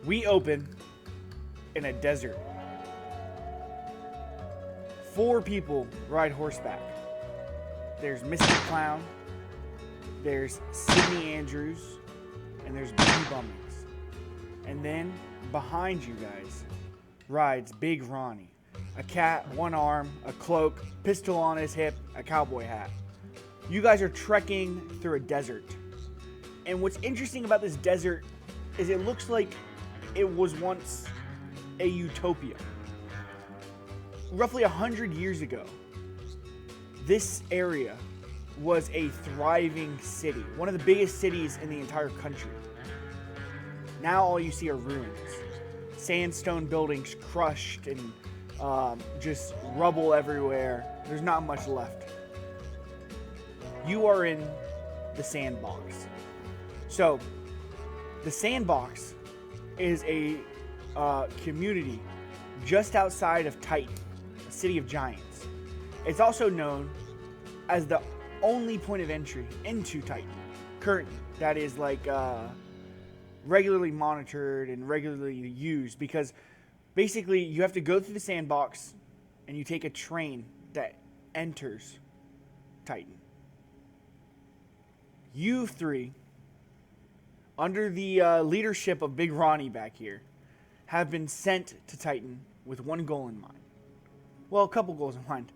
We open in a desert. 4 people ride horseback. There's Mr. Clown, there's Sydney Andrews, and there's Benny Bummings. And then behind you guys rides Big Ronnie. A cat, 1 arm, a cloak, pistol on his hip, a cowboy hat. You guys are trekking through a desert. And what's interesting about this desert is it looks like it was once a utopia. Roughly 100 years ago, this area was a thriving city, one of the biggest cities in the entire country. Now all you see are ruins. Sandstone buildings crushed and just rubble everywhere. There's not much left. You are in the Sandbox. So, the Sandbox is a community just outside of Titan, a city of giants. It's also known as the only point of entry into Titan currently that is like regularly monitored and regularly used, because basically you have to go through the Sandbox and you take a train that enters Titan. You 3, under the leadership of Big Ronnie back here, have been sent to Titan with one goal in mind. Well, a couple goals in mind.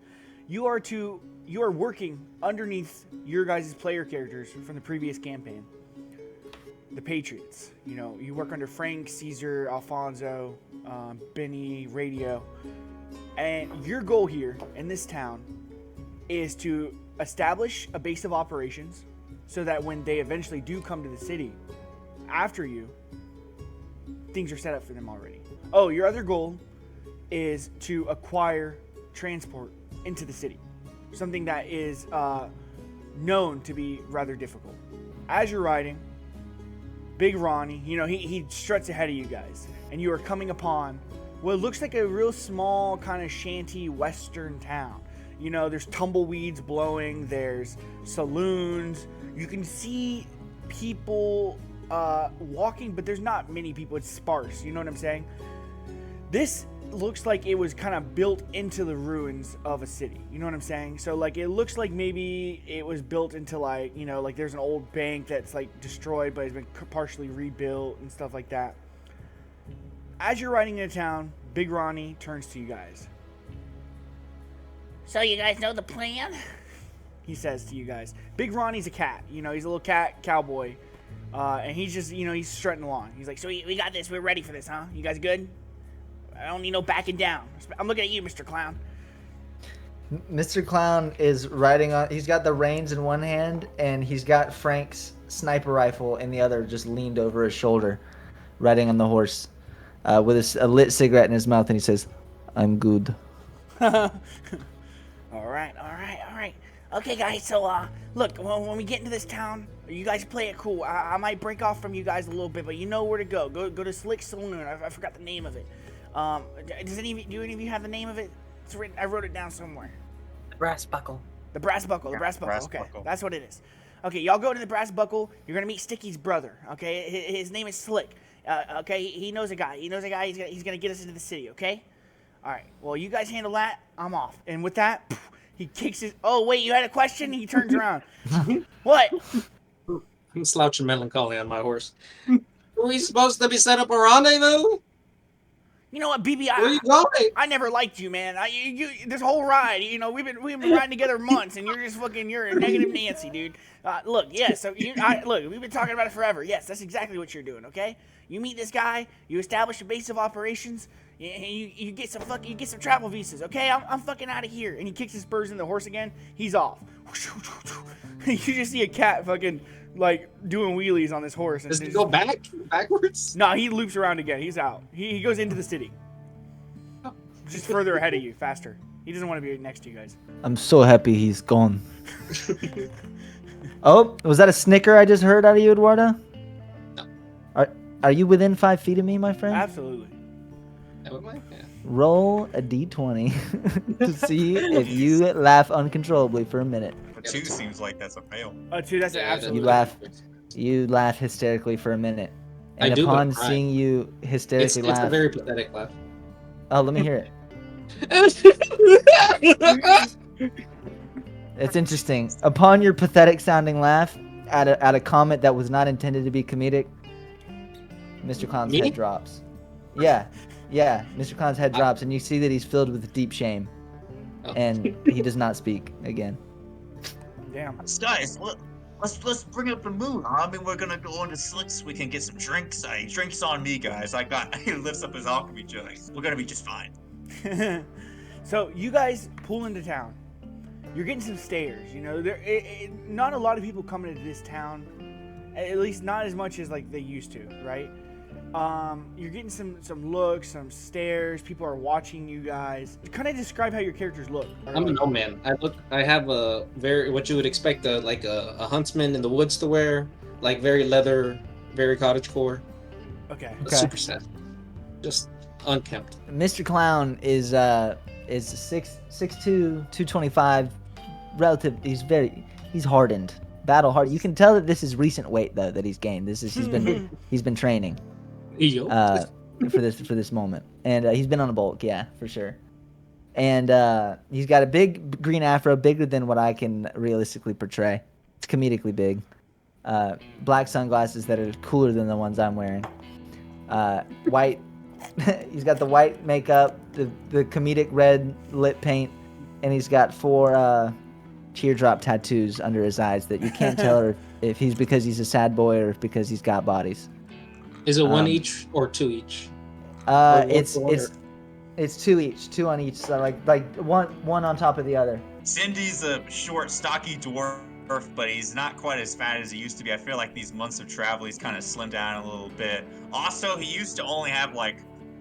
You are working underneath your guys' player characters from the previous campaign. The Patriots. You know, you work under Frank, Caesar, Alfonso, Benny, Radio. And your goal here in this town is to establish a base of operations so that when they eventually do come to the city after you, things are set up for them already. Oh, your other goal is to acquire transport into the city. Something that is known to be rather difficult. As you're riding, Big Ronnie, you know, he struts ahead of you guys, and you are coming upon what looks like a real small kind of shanty western town. You know, there's tumbleweeds blowing, there's saloons, you can see people walking, but there's not many people, it's sparse, you know what I'm saying? This looks like it was kind of built into the ruins of a city, you know what I'm saying? So like it looks like maybe it was built into like, you know, like there's an old bank that's like destroyed but has been partially rebuilt and stuff like that. As you're riding into town, Big Ronnie turns to you guys. So you guys know the plan? He says to you guys. Big Ronnie's a cat, you know, he's a little cat cowboy, and he's just, you know, he's strutting along. He's like, so we got this, we're ready for this, huh? You guys good? I don't need no backing down. I'm looking at you, Mr. Clown. Mr. Clown is riding on, he's got the reins in one hand, and he's got Frank's sniper rifle in the other, just leaned over his shoulder, riding on the horse, with a lit cigarette in his mouth, and he says, I'm good. All right. Okay, guys, so, look, when we get into this town, you guys play it cool. I might break off from you guys a little bit, but you know where to go. Go to Slick Saloon. I forgot the name of it. Do any of you have the name of it? It's written, I wrote it down somewhere. The Brass Buckle. The Brass Buckle. Okay, that's what it is. Okay, y'all go to the Brass Buckle. You're gonna meet Sticky's brother. Okay, his name is Slick. Okay, he knows a guy. He's gonna get us into the city. Okay. All right. Well, you guys handle that. I'm off. And with that, he kicks his. Oh wait, you had a question? He turns around. What? I'm slouching melancholy on my horse. Are we supposed to be set up a rendezvous? You know what, BB? Where are you going? I never liked you, man. This whole ride, you know, we've been riding together months, and you're a negative Nancy, dude. Look, yes, so look, we've been talking about it forever. Yes, that's exactly what you're doing. Okay, you meet this guy, you establish a base of operations, and you get some travel visas. Okay, I'm fucking out of here. And he kicks his spurs in the horse again. He's off. You just see a cat fucking like doing wheelies on this horse. Does he go backwards? No, he loops around again. He's out. He goes into the city. Just further ahead of you, faster. He doesn't want to be next to you guys. I'm so happy he's gone. Oh, was that a snicker I just heard out of you, Eduardo? No. Are you within 5 feet of me, my friend? Absolutely. Yeah. Roll a d20 to see if you laugh uncontrollably for a minute. A 2 seems like that's a fail. A 2, that's an absolute. You laugh hysterically for a minute, And do, but upon I'm crying. seeing you hysterically It's a laugh, very pathetic laugh. oh, let me hear it. It's interesting. Upon your pathetic sounding laugh at a comment that was not intended to be comedic, Mr. Clown's Me? head drops. Yeah, yeah. Mr. Clown's head I- drops, and you see that he's filled with deep shame, Oh. and he does not speak again. Damn. Guys, let's bring up the mood. I mean, we're gonna go into Slicks so we can get some drinks. Drinks on me, guys. He lifts up his alchemy jug. We're gonna be just fine. So you guys pull into town. You're getting some stares. You know, not a lot of people coming into this town. At least not as much as like they used to, right? You're getting some looks, some stares. People are watching you guys. Kind of describe how your characters look. I'm a nomad. I have a very what you would expect a huntsman in the woods to wear, like very leather, very cottagecore. Okay. Okay. Super sad. Just unkempt. Mr. Clown is 6'2", 225, relative. He's hardened, battle hard. You can tell that this is recent weight though that he's gained. He's been training Yo. for this moment, and he's been on a bulk, yeah, for sure. And he's got a big green afro, bigger than what I can realistically portray. It's comedically big. Black sunglasses that are cooler than the ones I'm wearing. White. He's got the white makeup, the comedic red lip paint, and he's got 4 teardrop tattoos under his eyes that you can't tell if he's because he's a sad boy or if because he's got bodies. Is it one each or 2 each? It's 2 each, 2 on each, so like one on top of the other. Cindy's a short, stocky dwarf, but he's not quite as fat as he used to be. I feel like these months of travel, he's kind of slimmed down a little bit. Also, he used to only have like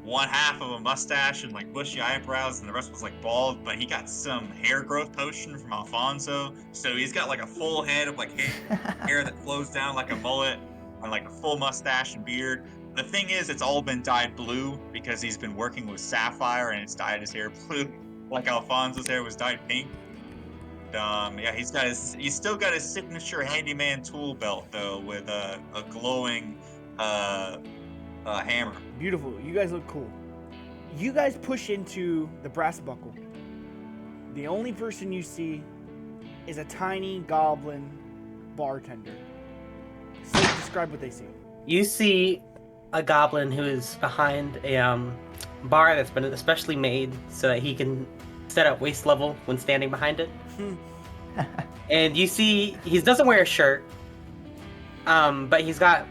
1/2 of a mustache and like bushy eyebrows, and the rest was like bald. But he got some hair growth potion from Alfonso, so he's got like a full head of like hair that flows down like a mullet, and like a full mustache and beard. The thing is, it's all been dyed blue because he's been working with sapphire, and it's dyed his hair blue, like Alfonso's hair was dyed pink. Yeah, he's still got his signature handyman tool belt though, with a glowing hammer. Beautiful. You guys look cool. You guys push into the brass buckle. The only person you see is a tiny goblin bartender. So describe what they see. You see a goblin who is behind a bar that's been especially made so that he can set up waist level when standing behind it. And you see he doesn't wear a shirt, but he's got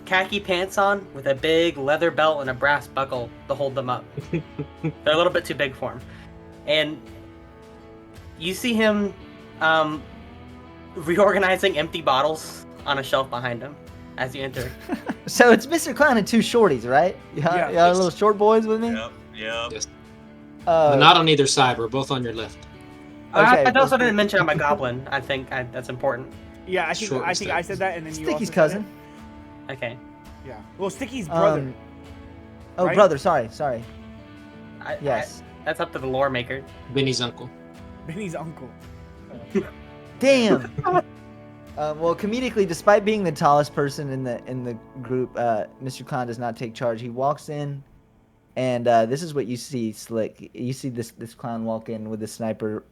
khaki pants on with a big leather belt and a brass buckle to hold them up. They're a little bit too big for him. And you see him reorganizing empty bottles on a shelf behind him as you enter. So it's Mr. Clown and 2 shorties, right? Yeah. You got little short boys with me? Yep. Yes. Uh, But not on either side. We're both on your left. Okay, I also didn't mention I'm a goblin. I think that's important. Yeah, I think Short I status. said that, and then you Sticky's also said cousin. Okay. it. Yeah. Well, Sticky's brother. Oh, right? brother. Sorry. I- Yes. that's up to the lore maker. Benny's uncle. Benny's uncle. Damn. Well, comedically, despite being the tallest person in the group, Mr. Clown does not take charge. He walks in, and this is what you see, Slick. You see this clown walk in with the sniper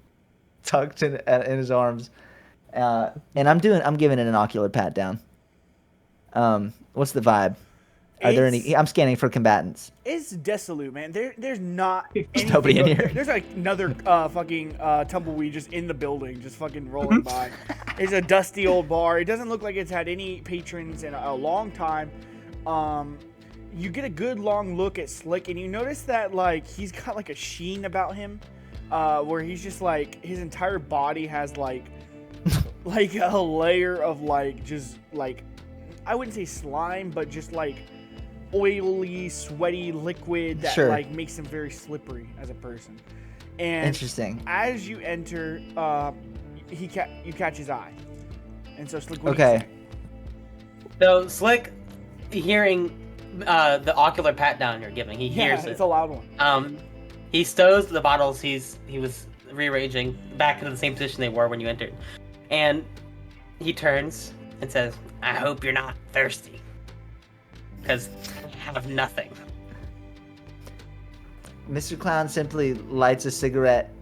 tucked in his arms, and I'm giving it an ocular pat down. What's the vibe? Are there any? I'm scanning for combatants. It's desolate, man. There's not anything nobody in but- here. There's like another fucking tumbleweed just in the building, just fucking rolling by. It's a dusty old bar. It doesn't look like it's had any patrons in a long time. You get a good long look at Slick, and you notice that like he's got like a sheen about him, where he's just like his entire body has like a layer of like just like I wouldn't say slime, but just like oily, sweaty liquid that Sure. like makes him very slippery as a person. And Interesting. as you enter, you catch his eye, and so Slick, what do Okay. you say? So Slick, hearing the ocular pat down you're giving, he hears It's it. a loud one. He stows the bottles he was rearranging back into the same position they were when you entered, and he turns and says, "I hope you're not thirsty." because I have nothing. Mr. Clown simply lights a cigarette,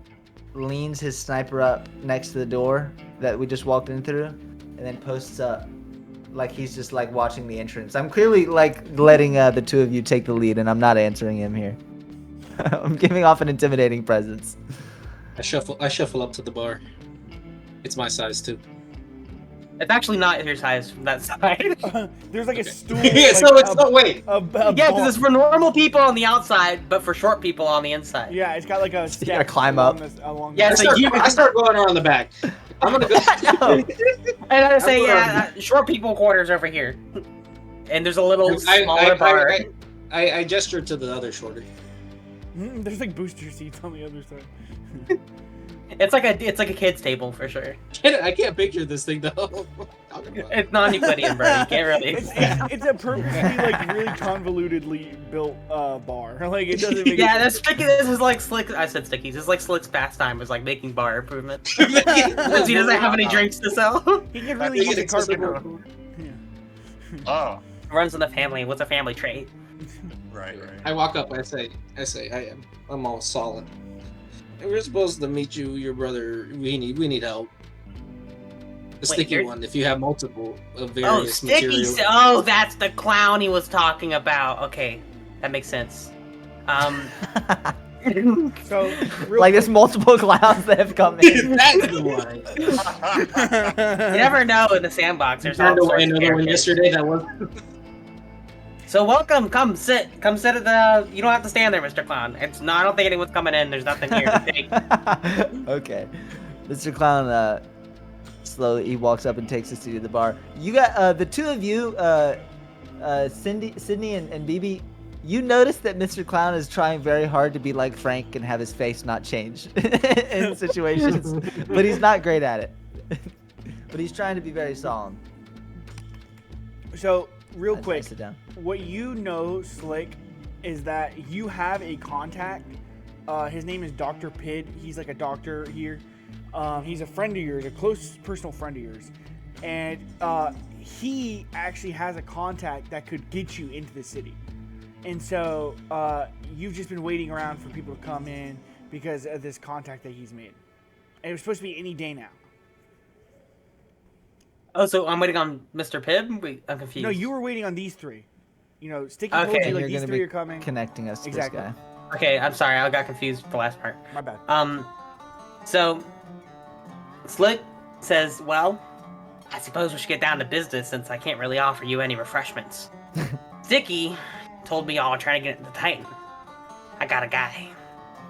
leans his sniper up next to the door that we just walked in through, and then posts up like he's just like watching the entrance. I'm clearly like letting the two of you take the lead, and I'm not answering him here. I'm giving off an intimidating presence. I shuffle up to the bar. It's my size too. It's actually not your size from that side. There's like a stool. Yeah, like so it's no wait. a Yeah, bar. because it's for normal people on the outside, but for short people on the inside. Yeah, it's got like a. You gotta climb up. Yeah, so I start going around the back. I'm gonna go. No. And I say, I'm yeah, short people quarters over here. And there's a little smaller bar. I gesture to the other shorter. There's like booster seats on the other side. It's like a kid's table for sure. I can't picture this thing though. It's non-Euclidean, bro. You can't really. It's a purposely like really convolutedly built bar. Like it doesn't make. Yeah, that's sticky. This is like Slick. I said stickies. This is like Slick's pastime is like making bar improvement. Because he doesn't have any drinks to sell. He can really use a carpenter. Oh, Runs in the family. What's a family trait? right. I walk up. I say, I'm all solid. We're supposed to meet you, your brother. We need help. The sticky you're- one. If you have multiple of Oh, various sticky. materials. Oh, that's the clown he was talking about. Okay, that makes sense. So real Like there's multiple clowns that have come in. That's the one. You never know in the sandbox. There's all Found sorts of another one characters. yesterday that was. So welcome. Come sit at the. You don't have to stand there, Mr. Clown. It's no. I don't think anyone's coming in. There's nothing here to take. Okay. Mr. Clown slowly he walks up and takes a seat at the bar. You got the two of you, Sydney and BB. You notice that Mr. Clown is trying very hard to be like Frank and have his face not change in situations, but he's not great at it. But he's trying to be very solemn. So real Nice, quick, nice, sit down. what you know, Slick, is that you have a contact. His name is Dr. Pidd. He's like a doctor here. He's a friend of yours, a close personal friend of yours. And he actually has a contact that could get you into the city. And so you've just been waiting around for people to come in because of this contact that he's made. And it was supposed to be any day now. Oh, so I'm waiting on Mr. Pibb? Wait, I'm confused. No, you were waiting on these three. You know, Sticky told Okay. you like You're these gonna three be are coming. connecting us to Exactly. this guy. Okay, I'm sorry. I got confused with the last part. My bad. So Slick says, well, I suppose we should get down to business since I can't really offer you any refreshments. Sticky told me y'all are trying to get into Titan. I got a guy.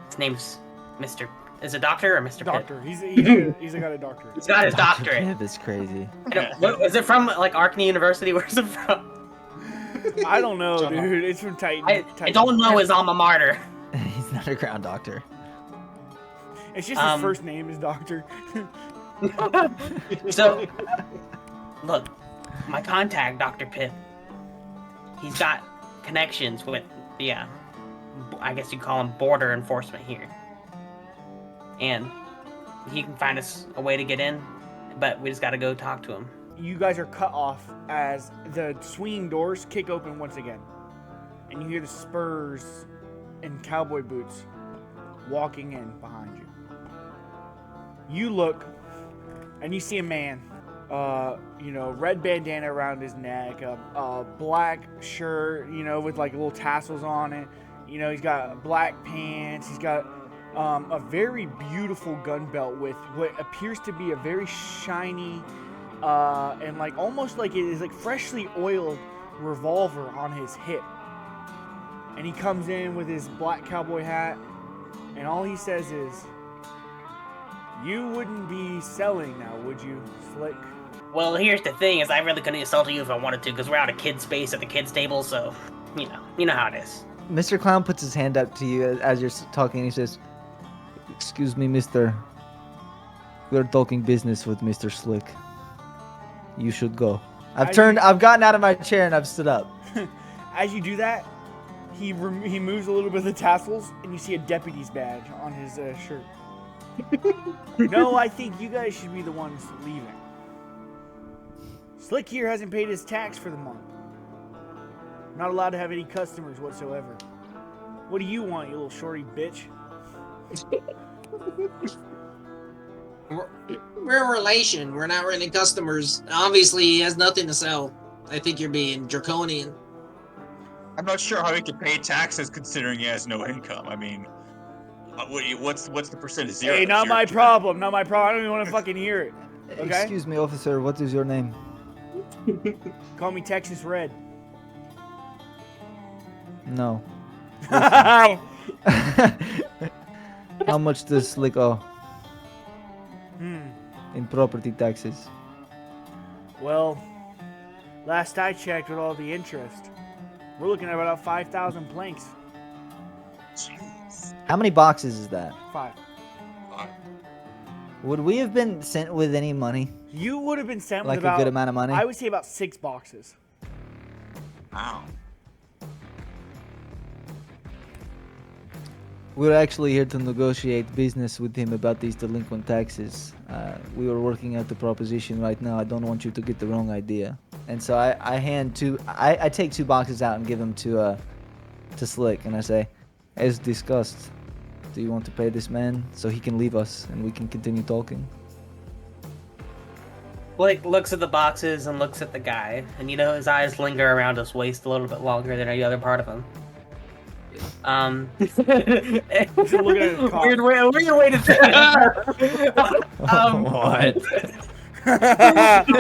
His name's Mr. Is it Doctor or Mr. Pibb? Doctor. He's got a doctorate. He's got his Dr. doctorate. Pibb is crazy. Is it from like Arkney University? Where's it from? I don't know, dude. It's from Titan. I Titan. don't know his alma mater. He's an underground doctor. It's just his first name is Doctor. So, look, my contact, Dr. Pibb, he's got connections with the, I guess you'd call him border enforcement here. And he can find us a way to get in, but we just gotta go talk to him. You guys are cut off as the swinging doors kick open once again. And you hear the spurs and cowboy boots walking in behind you. You look and you see a man, red bandana around his neck, a black shirt, with like little tassels on it. He's got black pants. He's got a very beautiful gun belt with what appears to be a very shiny and like almost like it is like freshly oiled revolver on his hip. And he comes in with his black cowboy hat, and all he says is, "You wouldn't be selling now, would you, Slick?" Well, here's the thing: is I really couldn't sell to you if I wanted to, because we're out of kid space at the kids' table. So, you know how it is. Mr. Clown puts his hand up to you as you're talking. He says, "Excuse me, mister. We're talking business with Mr. Slick. You should go." I've gotten out of my chair and I've stood up. As you do that, he moves a little bit of the tassels, and you see a deputy's badge on his shirt. No, I think you guys should be the ones leaving. Slick here hasn't paid his tax for the month. Not allowed to have any customers whatsoever. What do you want, you little shorty bitch? We're a relation. We're not really customers. Obviously, he has nothing to sell. I think you're being draconian. I'm not sure how he can pay taxes considering he has no income. I mean, what's the percentage? Zero. Hey, not my 0%. problem. Not my problem. I don't even want to fucking hear it. Okay? Excuse me, officer. What is your name? Call me Texas Red. No. Hmm. How much does Slick owe in property taxes? Well, last I checked with all the interest, we're looking at about 5,000 planks. Jeez. How many boxes is that? 5. Would we have been sent with any money? You would have been sent Like with about, a good amount of money? I would say about 6 boxes. Wow. We're actually here to negotiate business with him about these delinquent taxes. We were working out the proposition right now. I don't want you to get the wrong idea. And so I take 2 boxes out and give them to Slick, and I say, as discussed, do you want to pay this man so he can leave us and we can continue talking? Blake looks at the boxes and looks at the guy, and his eyes linger around his waist a little bit longer than any other part of him. Looking at his cock. Weird way to say it. What?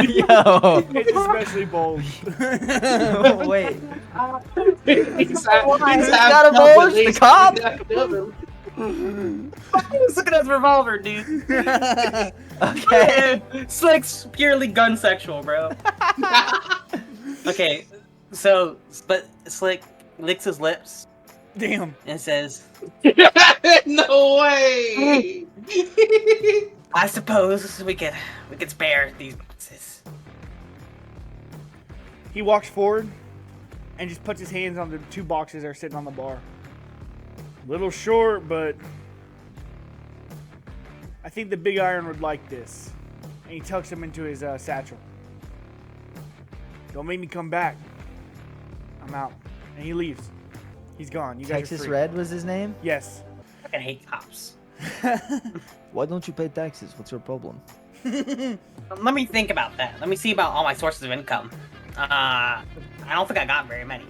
Yo. It's especially bold. Wait. He's got a bulge, the cop? He's looking at his revolver, dude. Okay. Slick's purely gun sexual, bro. Okay, but Slick licks his lips Damn. and says, No way! I suppose we could spare these boxes. He walks forward and just puts his hands on the 2 boxes that are sitting on the bar. Little short, but I think the big iron would like this. And he tucks them into his satchel. Don't make me come back. I'm out. And he leaves. He's gone. You guys are Texas free. Red was his name? Yes. I fucking hate cops. Why don't you pay taxes? What's your problem? Let me think about that. Let me see about all my sources of income. I don't think I got very many.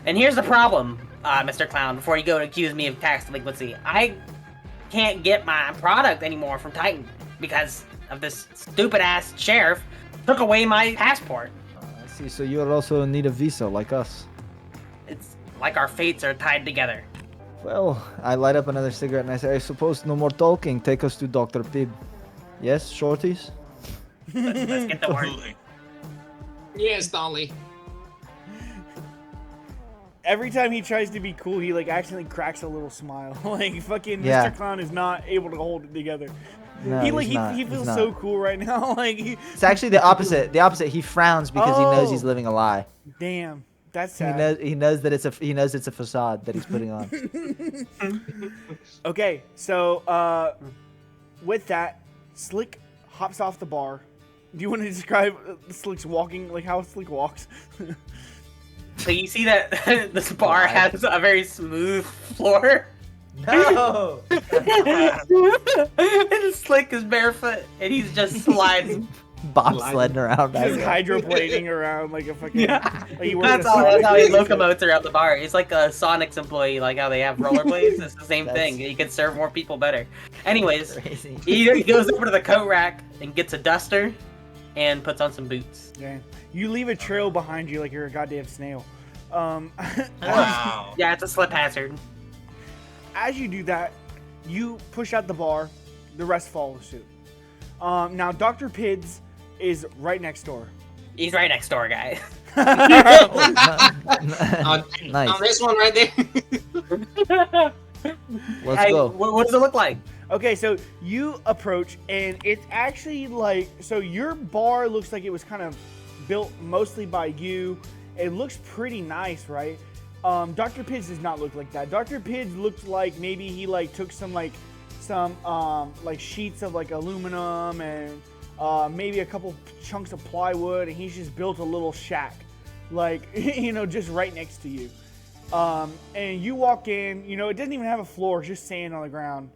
And here's the problem, Mr. Clown, before you go to accuse me of tax delinquency. I can't get my product anymore from Titan because of this stupid-ass sheriff took away my passport. I see. So you are also in need of visa, like us. It's like our fates are tied together. Well, I light up another cigarette and I say, I suppose no more talking. Take us to Dr. Pibb. Yes, shorties? Let's get to work. Absolutely. Yes, Dolly. Every time he tries to be cool, he like accidentally cracks a little smile. Like fucking Yeah. Mr. Clown is not able to hold it together. No, he like he's not. he He's feels not. so cool right now. Like It's actually the opposite. The opposite. He frowns because he knows he's Oh. living a lie. damn, that's He sad. knows that it's a facade that he's putting on. Okay, so with that, Slick hops off the bar. Do you want to describe Slick's walking, like how Slick walks? So you see that this bar has a very smooth floor? No. And Slick is barefoot, and he's just sliding. Bobsledding around. Just back there. hydroplaning around like a fucking. Yeah. Like he works That's how he locomotes around the bar. He's like a Sonic's employee, like how they have rollerblades. It's the same thing. He can serve more people better. Anyways, Crazy. he goes over to the coat rack and gets a duster and puts on some boots. Yeah. You leave a trail behind you like you're a goddamn snail. Wow. Yeah, it's a slip hazard. As you do that, you push out the bar. The rest follow suit. Now, Dr. Pids is right next door. He's right next door, guy. On Nice. this one right there. Let's Hey, go. what does it look like? Okay, so you approach, and it's actually like, so your bar looks like it was kind of built mostly by you. It looks pretty nice, right? Dr. Pids does not look like that. Dr. Pids looked like maybe he like took some like sheets of like aluminum and maybe a couple chunks of plywood, and he's just built a little shack like just right next to you. And you walk in. It doesn't even have a floor; it's just sand on the ground.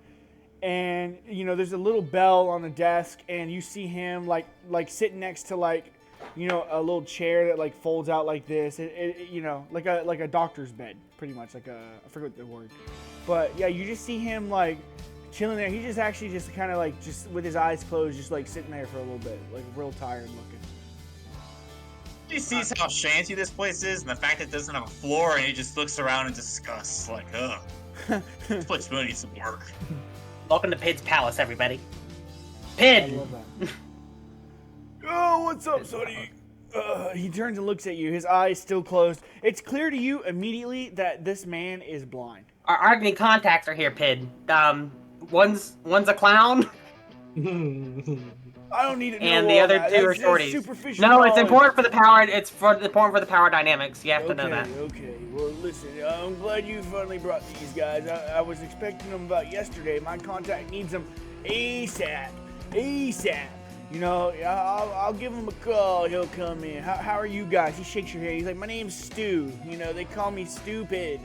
And there's a little bell on the desk, and you see him like sitting next to a little chair that like folds out like this. Like a doctor's bed, pretty much. I forget the word, but yeah, you just see him like chilling there. He just actually just kind of like just with his eyes closed, just like sitting there for a little bit, like real tired looking. He sees how shanty this place is and the fact that it doesn't have a floor, and he just looks around in disgust, like, ugh, this place really needs some work. Welcome to Pid's Palace, everybody. I Pid! love that. Oh, what's up, Sonny? He turns and looks at you, his eyes still closed. It's clear to you immediately that this man is blind. Our Agni contacts are here, Pid. One's a clown, I don't need to know and the all other that. two are That's shorties. superficial No, it's knowledge. important for the power. It's important for the power dynamics. You have to know that. Okay. Well, listen, I'm glad you finally brought these guys. I was expecting them about yesterday. My contact needs them ASAP. I'll give him a call. He'll come in. How are you guys? He shakes your hand. He's like, my name's Stu. They call me Stupid.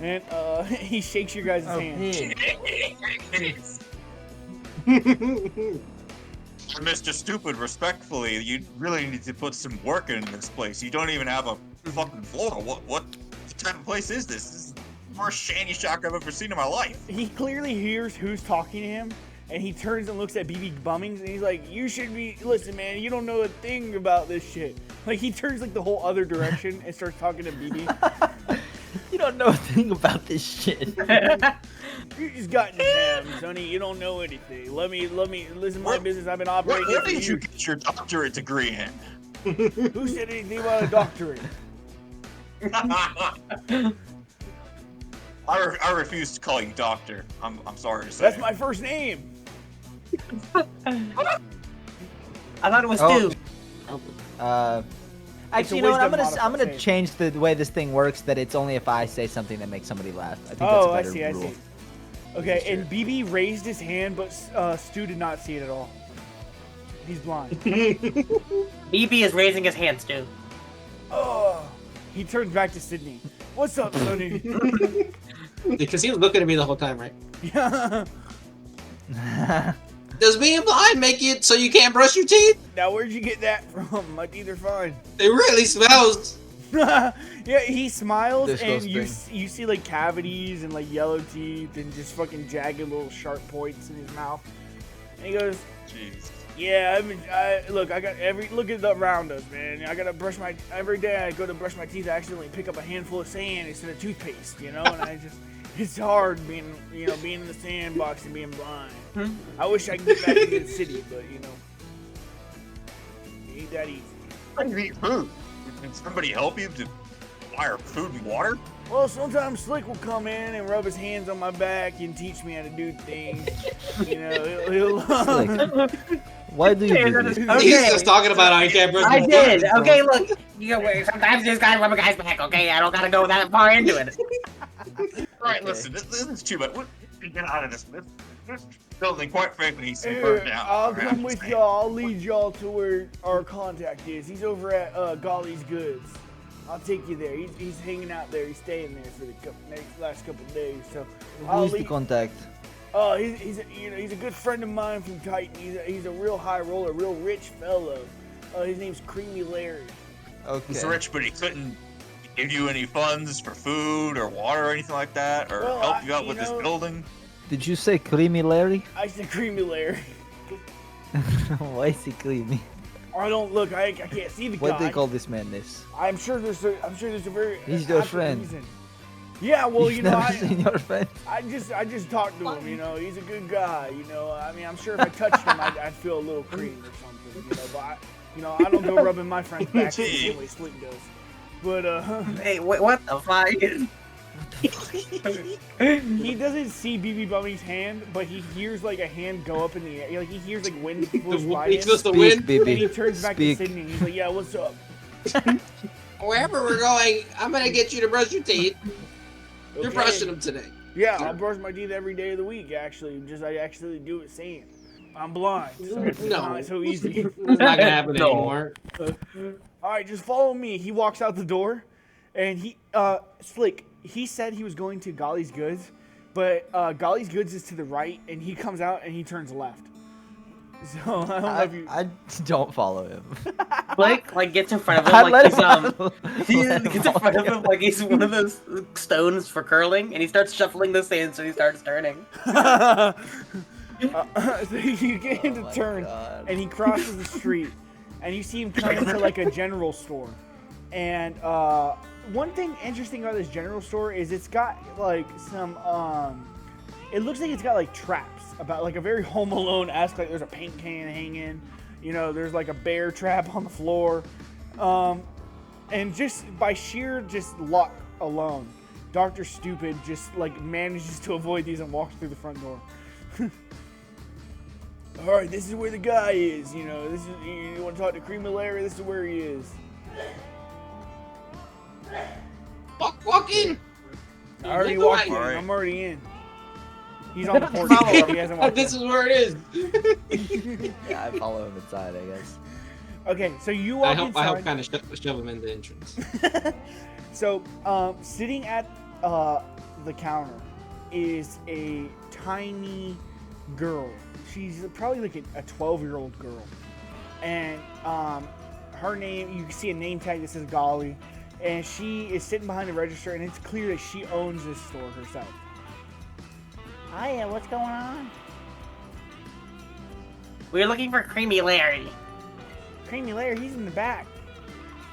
And he shakes your guys' hand. Mr. Stupid, respectfully, you really need to put some work in this place. You don't even have a fucking floor. What type of place is this? This is the worst shanty shack I've ever seen in my life. He clearly hears who's talking to him, and he turns and looks at BB Bummings, and he's like, listen, man, you don't know a thing about this shit. Like, he turns, like, the whole other direction and starts talking to BB. You don't know a thing about this shit. You just got in town, Sonny. You don't know anything. Let me listen to my business. I've been operating Where for did you years. get your doctorate degree in? Who said anything about a doctorate? I refuse to call you doctor. I'm sorry to say. That's my first name. I thought it was Oh. Stu. Actually, It's a I'm wisdom gonna modifier. change the way this thing works. That it's only if I say something that makes somebody laugh. I think Oh, I that's a see, better I rule. see. Okay, and BB raised his hand, but Stu did not see it at all. He's blind. BB is raising his hand, Stu. Oh, he turns back to Sydney. What's up, Sonny? Because he was looking at me the whole time, right? Yeah. Does being blind make it so you can't brush your teeth? Now, where'd you get that from? My teeth are fine. It really smells. Yeah, he smiles, and Disgusting. you see like cavities and like yellow teeth and just fucking jagged little sharp points in his mouth. And he goes, Jeez. "Yeah, look at around us, man. I gotta brush my every day. I go to brush my teeth. I accidentally pick up a handful of sand instead of toothpaste, and it's hard being in the sandbox and being blind. I wish I could get back into the city, but it ain't that easy." How do you eat food? Can somebody help you to acquire food and water? Well, sometimes Slick will come in and rub his hands on my back and teach me how to do things. He'll Slick. Why do you do this? Okay. He's just talking about how he can't brush I his did. teeth. Okay, look. Sometimes this guy rub a guy's back. Okay, I don't gotta go that far into it. Alright, listen, this is too bad. We get out of this. This building, quite frankly, needs to be Here, burned down. I'll Alright, come I'm with saying. y'all. I'll lead y'all to where our contact is. He's over at Golly's Goods. I'll take you there. He's hanging out there. He's staying there for the last couple of days. So I'll Who's the lead. contact? Oh, he's a good friend of mine from Titan. He's a real high roller, real rich fellow. His name's Creamy Larry. He's Okay. rich, but he couldn't give you any funds for food or water or anything like that, or Well, help you out you with this know- building. Did you say creamy Larry? I said Creamy Larry. Why is he creamy? I don't look. I can't see the What guy. do they call this man this? I'm sure there's a very. He's your absolute friend. reason. Yeah, well, You've never seen your friend. I just talked to him. He's a good guy. I mean, I'm sure if I touched him, I'd feel a little cream or something. But I don't go rubbing my friend's back the same way Slick does. But Hey, what the fuck? he doesn't see BB Bummy's hand, but he hears like a hand go up in the air. Like he hears like wind blows by He him, feels the Speak, wind. and he baby. turns back Speak. to Sydney. And he's like, "Yeah, what's up?" Wherever we're going, I'm gonna get you to brush your teeth. You're Okay. brushing them today. Yeah, I'll brush my teeth every day of the week. Actually, I actually do it sand. I'm blind, so it's No. not so easy. It's not gonna happen No. anymore. All right, just follow me. He walks out the door, and Slick, he said he was going to Golly's Goods, but Golly's Goods is to the right, and he comes out and he turns left. So I don't know if you. I don't follow him. Blake like gets in front of I him let like he's him he gets in front of him like he's one of those stones for curling, and he starts shuffling the sand so he starts turning. So you get him to my turn, God. and he crosses the street, and you see him come into like a general store. And one thing interesting about this general store is it's got like some it looks like it's got like traps, about like a very Home Alone-esque, like there's a paint can hanging, you know, there's like a bear trap on the floor, and just by sheer just luck alone, Dr. Stupid just like manages to avoid these and walks through the front door. All right, this is where the guy is. You know, this is, you want to talk to Creamy Larry? This is where he is. Walk in. I already Lead the walked in. way. Alright. I'm already in. He's on the porch. Follow He him. hasn't walked This in. is where it is. Yeah, I follow him inside, I guess. Okay, so you I walk help inside. kind of shove him in the entrance. So, sitting at the counter is a tiny girl. She's probably like a 12-year-old girl. And her name, you can see a name tag that says Golly. And she is sitting behind the register, and it's clear that she owns this store herself. Hiya, what's going on? We're looking for Creamy Larry. Creamy Larry, he's in the back.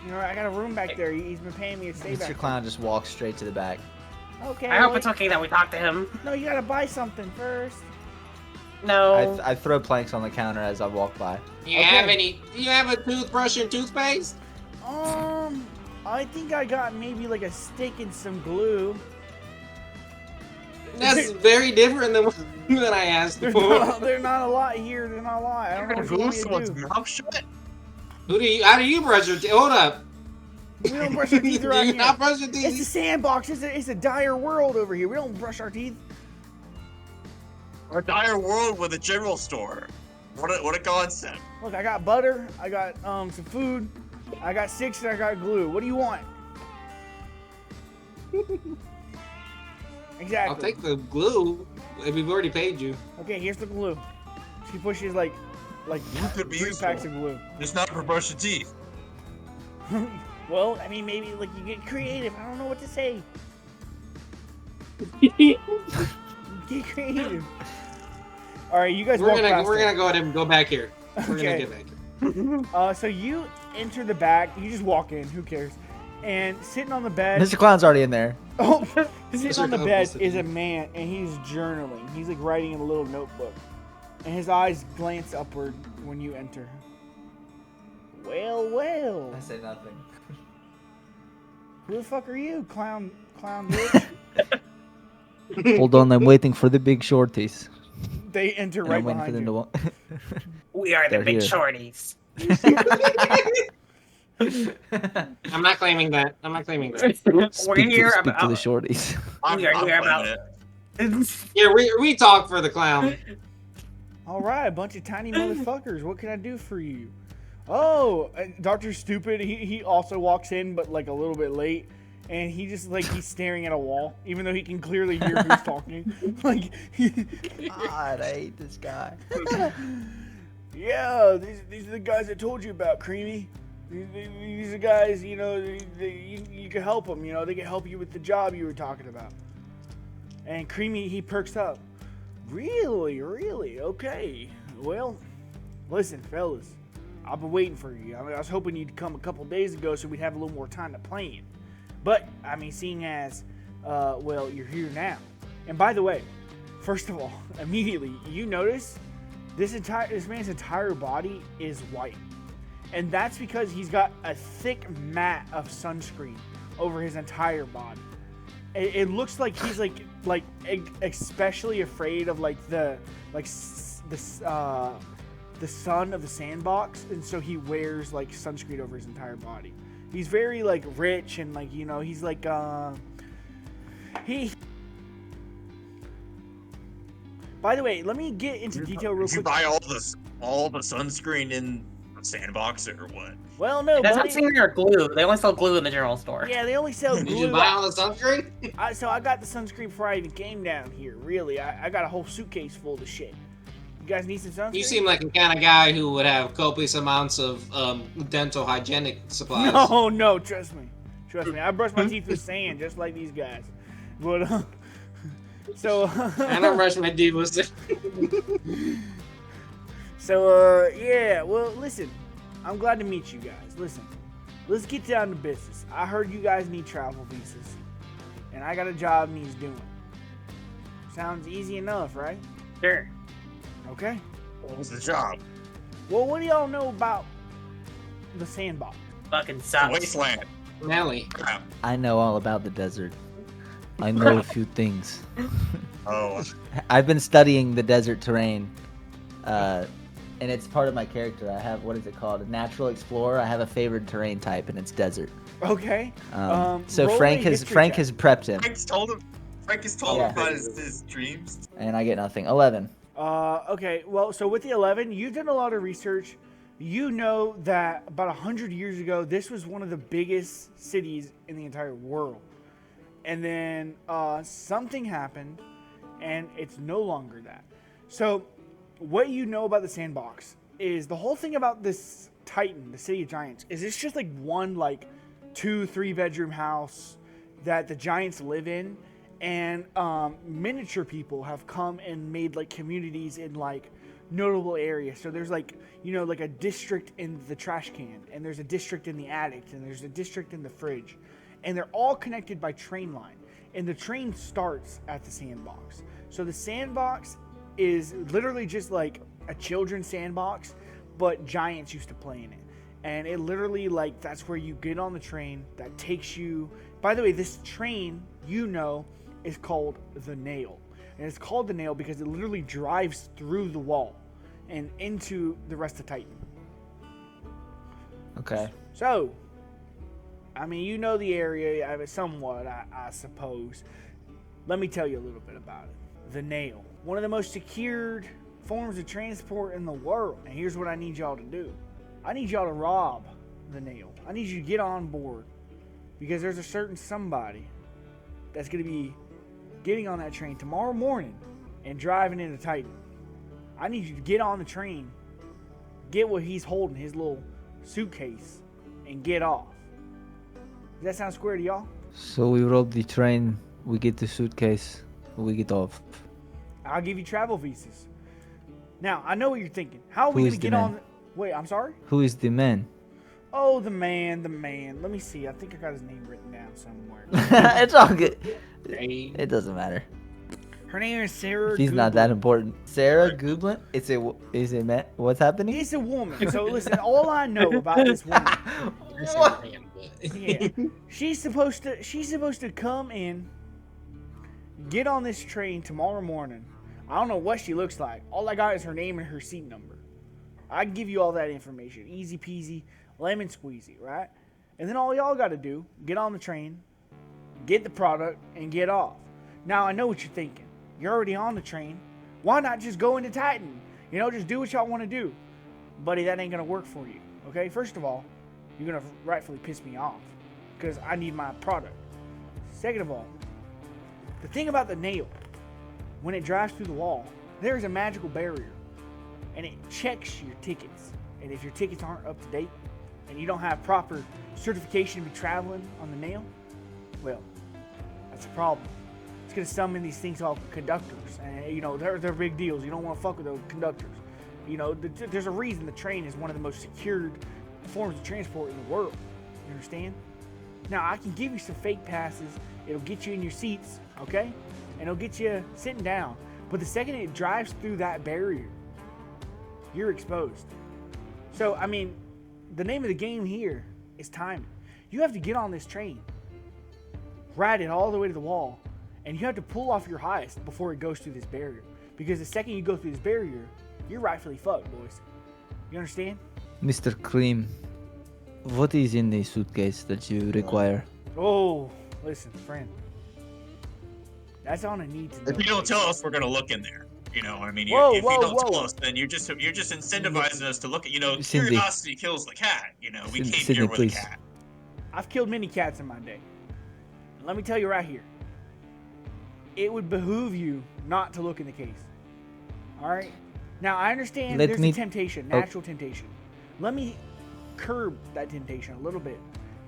You know, I got a room back there. He's been paying me to stay back Mr. Clown just walks straight to the back. there. Okay. I hope well, it's okay that we talk to him. No, you gotta buy something first. No. I throw planks on the counter as I walk by. You Okay. have any? Do you have a toothbrush and toothpaste? I think I got maybe like a stick and some glue. That's very different than I asked There's for. not, there's not a lot here. There's not a lot. I don't know what you want me to Someone's do. mouth shut. How do you brush your teeth? Hold up. We don't brush our teeth Do around you here. not brush your It's a teeth? sandbox. It's a dire world over here. We don't brush our teeth. Our dire world with a general store. What a concept. Look, I got butter. I got some food. I got sticks and I got glue. What do you want? Exactly. I'll take the glue if we've already paid you. Okay, here's the glue. She pushes like Glue could be 3 useful. packs of glue. Just not for brushing teeth. Well, I mean, maybe like you get creative. I don't know what to say. Get creative. All right, you guys We're walk gonna past we're her. gonna go ahead and go back here. We're Okay. gonna get back here. So you enter the back. You just walk in. Who cares? And sitting on the bed. Mr. Clown's already in there. Oh, sitting on the Mr. bed Clown is a man, and he's journaling. He's like writing in a little notebook, and his eyes glance upward when you enter. Well. say nothing. Who the fuck are you, clown bitch? Hold on, I'm waiting for the big shorties. They enter And right I'm waiting for behind them to you. walk. We are the They're big here. shorties. I'm not claiming that. I'm not claiming that. We're Speak here to the about. shorties. We are here claiming about. it. Yeah, we talk for the clown. All right, a bunch of tiny motherfuckers. What can I do for you? Oh, Dr. Stupid, he also walks in, but like a little bit late. And he just like, he's staring at a wall, even though he can clearly hear who's talking. Like, God, I hate this guy. yeah, these are the guys I told you about, Creamy. These are guys, you know, you can help them, you know, they can help you with the job you were talking about. And Creamy, he perks up. Really? Okay. Well, listen, fellas, I've been waiting for you. I mean, I was hoping you'd come a couple days ago so we'd have a little more time to plan. But, I mean, seeing as, well, you're here now. And by the way, first of all, immediately, you notice this man's entire body is white. And that's because he's got a thick mat of sunscreen over his entire body. It looks like he's like especially afraid of like the sun of the Sandbox, and so he wears like sunscreen over his entire body. He's very like rich and like, you know, he's like he. By the way, let me get into detail real Did you quick. buy all the sunscreen in Sandbox or what? Well, no, That's not buddy. seeing their glue. They only sell glue in the general store. Yeah, they only sell Did glue. you buy all the sunscreen? So I got the sunscreen before I even came down here. Really, I got a whole suitcase full of shit. You guys need some sunscreen? You seem like the kind of guy who would have copious amounts of dental hygienic supplies. No, trust me. I brush my teeth with sand just like these guys. But so I don't brush my teeth with sand. So yeah, well listen, I'm glad to meet you guys. Listen, let's get down to business. I heard you guys need travel visas, and I got a job needs doing. Sounds easy enough, right? Sure. Okay. What was the job? Well, what do y'all know about the Sandbox? Fucking sucks. Wasteland. Nelly. Crap. I know all about the desert. I know a few things. Oh, I've been studying the desert terrain, and it's part of my character. I have, what is it called? A natural explorer. I have a favored terrain type, and it's desert. Okay. So roll Frank a has history Frank check. has prepped him, Frank has told him about his dreams. and I get nothing. 11. Okay, well, so with the 11, you've done a lot of research. You know that about 100 years ago, this was one of the biggest cities in the entire world. And then something happened, and it's no longer that. So what you know about the Sandbox is the whole thing about this Titan, the City of Giants, is it's just like one, like, 2-3 bedroom house that the Giants live in. And miniature people have come and made like communities in like notable areas. So there's like, you know, like a district in the trash can, and there's a district in the attic, and there's a district in the fridge, and they're all connected by train line. And the train starts at the Sandbox. So the Sandbox is literally just like a children's sandbox, but Giants used to play in it. And it literally, like, that's where you get on the train that takes you. By the way, this train, you know, is called the Nail. And it's called the Nail because it literally drives through the wall and into the rest of Titan. Okay. So, I mean, you know the area somewhat, I suppose. Let me tell you a little bit about it. The Nail. One of the most secured forms of transport in the world. And here's what I need y'all to do. I need y'all to rob the Nail. I need you to get on board. Because there's a certain somebody that's going to be getting on that train tomorrow morning and driving into Titan. I need you to get on the train, get what he's holding, his little suitcase, and get off. Does that sound square to y'all? So we rob the train, we get the suitcase, we get off. I'll give you travel visas. Now, I know what you're thinking. How are we Who going is to the get man? on... Wait, I'm sorry? Who is the man? Oh, the man. Let me see. I think I got his name written down somewhere. It's all good. Hey. It doesn't matter. Her name is Sarah He's not that Goodwin. important. Sarah Gublin? Is it man? What's happening? It's a woman. So listen, all I know about this woman... Yeah. She's supposed to come in, get on this train tomorrow morning. I don't know what she looks like. All I got is her name and her seat number. I can give you all that information. Easy peasy, lemon squeezy, right? And then all y'all got to do, get on the train, get the product, and get off. Now, I know what you're thinking. You're already on the train. Why not just go into Titan? You know, just do what y'all want to do. Buddy, that ain't going to work for you, okay? First of all, you're going to rightfully piss me off because I need my product. Second of all, the thing about the Nail, when it drives through the wall, there's a magical barrier, and it checks your tickets. And if your tickets aren't up to date, and you don't have proper certification to be traveling on the Nail, well, that's a problem. It's gonna summon these things called conductors, and you know they're big deals. You don't want to fuck with those conductors. You know, there's a reason the train is one of the most secured forms of transport in the world. You understand? Now I can give you some fake passes. It'll get you in your seats, okay? And it'll get you sitting down. But the second it drives through that barrier, you're exposed. So, I mean, the name of the game here is timing. You have to get on this train, ride it all the way to the wall, and you have to pull off your highest before it goes through this barrier. Because the second you go through this barrier, you're rightfully fucked, boys. You understand? Mr. Cream, what is in the suitcase that you require? Oh, listen, friend. That's on a need to know. If you don't tell us, we're gonna look in there. You know, I mean, Whoa, if you whoa, don't whoa. tell us, then you're just incentivizing us to look at. You know, Cindy. curiosity kills the cat. You know, we came Sydney, here with please. a cat. I've killed many cats in my day. And let me tell you right here, it would behoove you not to look in the case. All right? Now, I understand Let there's me- a temptation, natural temptation. Let me curb that temptation a little bit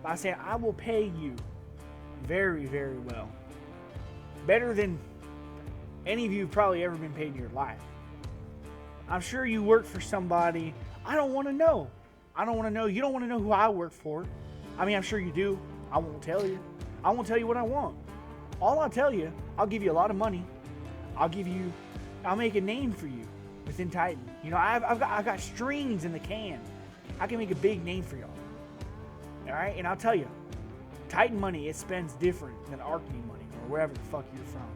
by saying I will pay you very, very well. Better than any of you have probably ever been paid in your life. I'm sure you work for somebody. I don't want to know. I don't want to know. You don't want to know who I work for. I mean, I'm sure you do. I won't tell you. I won't tell you what I want. All I'll tell you, I'll give you a lot of money. I'll make a name for you within Titan. You know, I've got strings in the can. I can make a big name for y'all. All right, and I'll tell you, Titan money, it spends different than Arcane money or wherever the fuck you're from.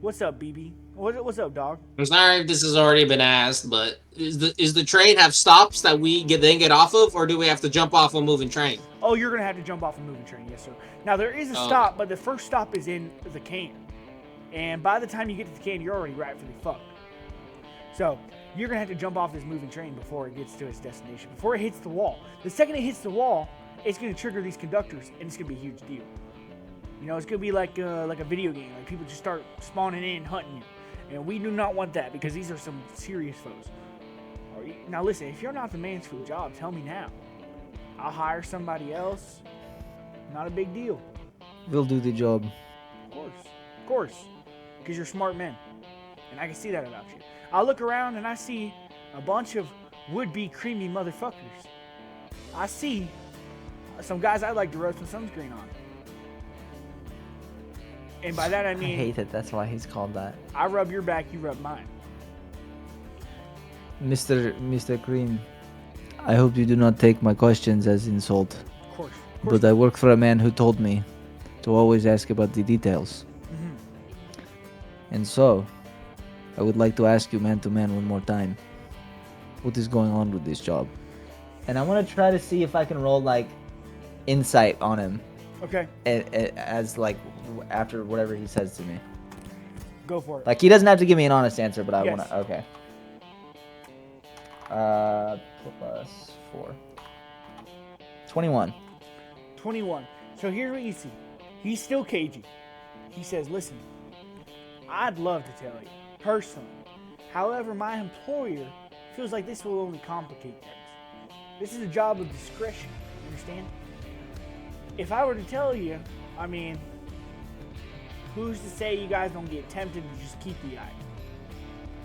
What's up, BB? What's up, dog? I'm sorry if this has already been asked, but is the train have stops that we get off of, or do we have to jump off a moving train? Oh, you're gonna have to jump off a moving train, yes, sir. Now there is a stop, but the first stop is in the can, and by the time you get to the can, you're already rightfully fucked. So you're gonna have to jump off this moving train before it gets to its destination, before it hits the wall. The second it hits the wall, it's gonna trigger these conductors, and it's gonna be a huge deal. You know, it's gonna be like a video game. Like people just start spawning in, hunting you, and we do not want that because these are some serious foes. Now listen, if you're not the man for the job, tell me now. I'll hire somebody else. Not a big deal. We'll do the job. Of course, because you're smart men, and I can see that about you. I look around and I see a bunch of would-be creamy motherfuckers. I see some guys I'd like to rub some sunscreen on. And by that I I mean, hate it. That's why he's called that. I rub your back, you rub mine. Mr. Green, I hope you do not take my questions as insult. Of course. But I work for a man who told me to always ask about the details. Mhm. And so, I would like to ask you man to man one more time. What is going on with this job? And I want to try to see if I can roll like insight on him Okay, as like after whatever he says to me. go for it. Like he doesn't have to give me an honest answer, but I Yes. want to. Okay. Plus 4. 21. 21. So here's what you see. He's still cagey. He says, listen, I'd love to tell you, personally. However, my employer feels like this will only complicate things. This is a job of discretion, you understand? If I were to tell you, I mean, who's to say you guys don't get tempted to just keep the item?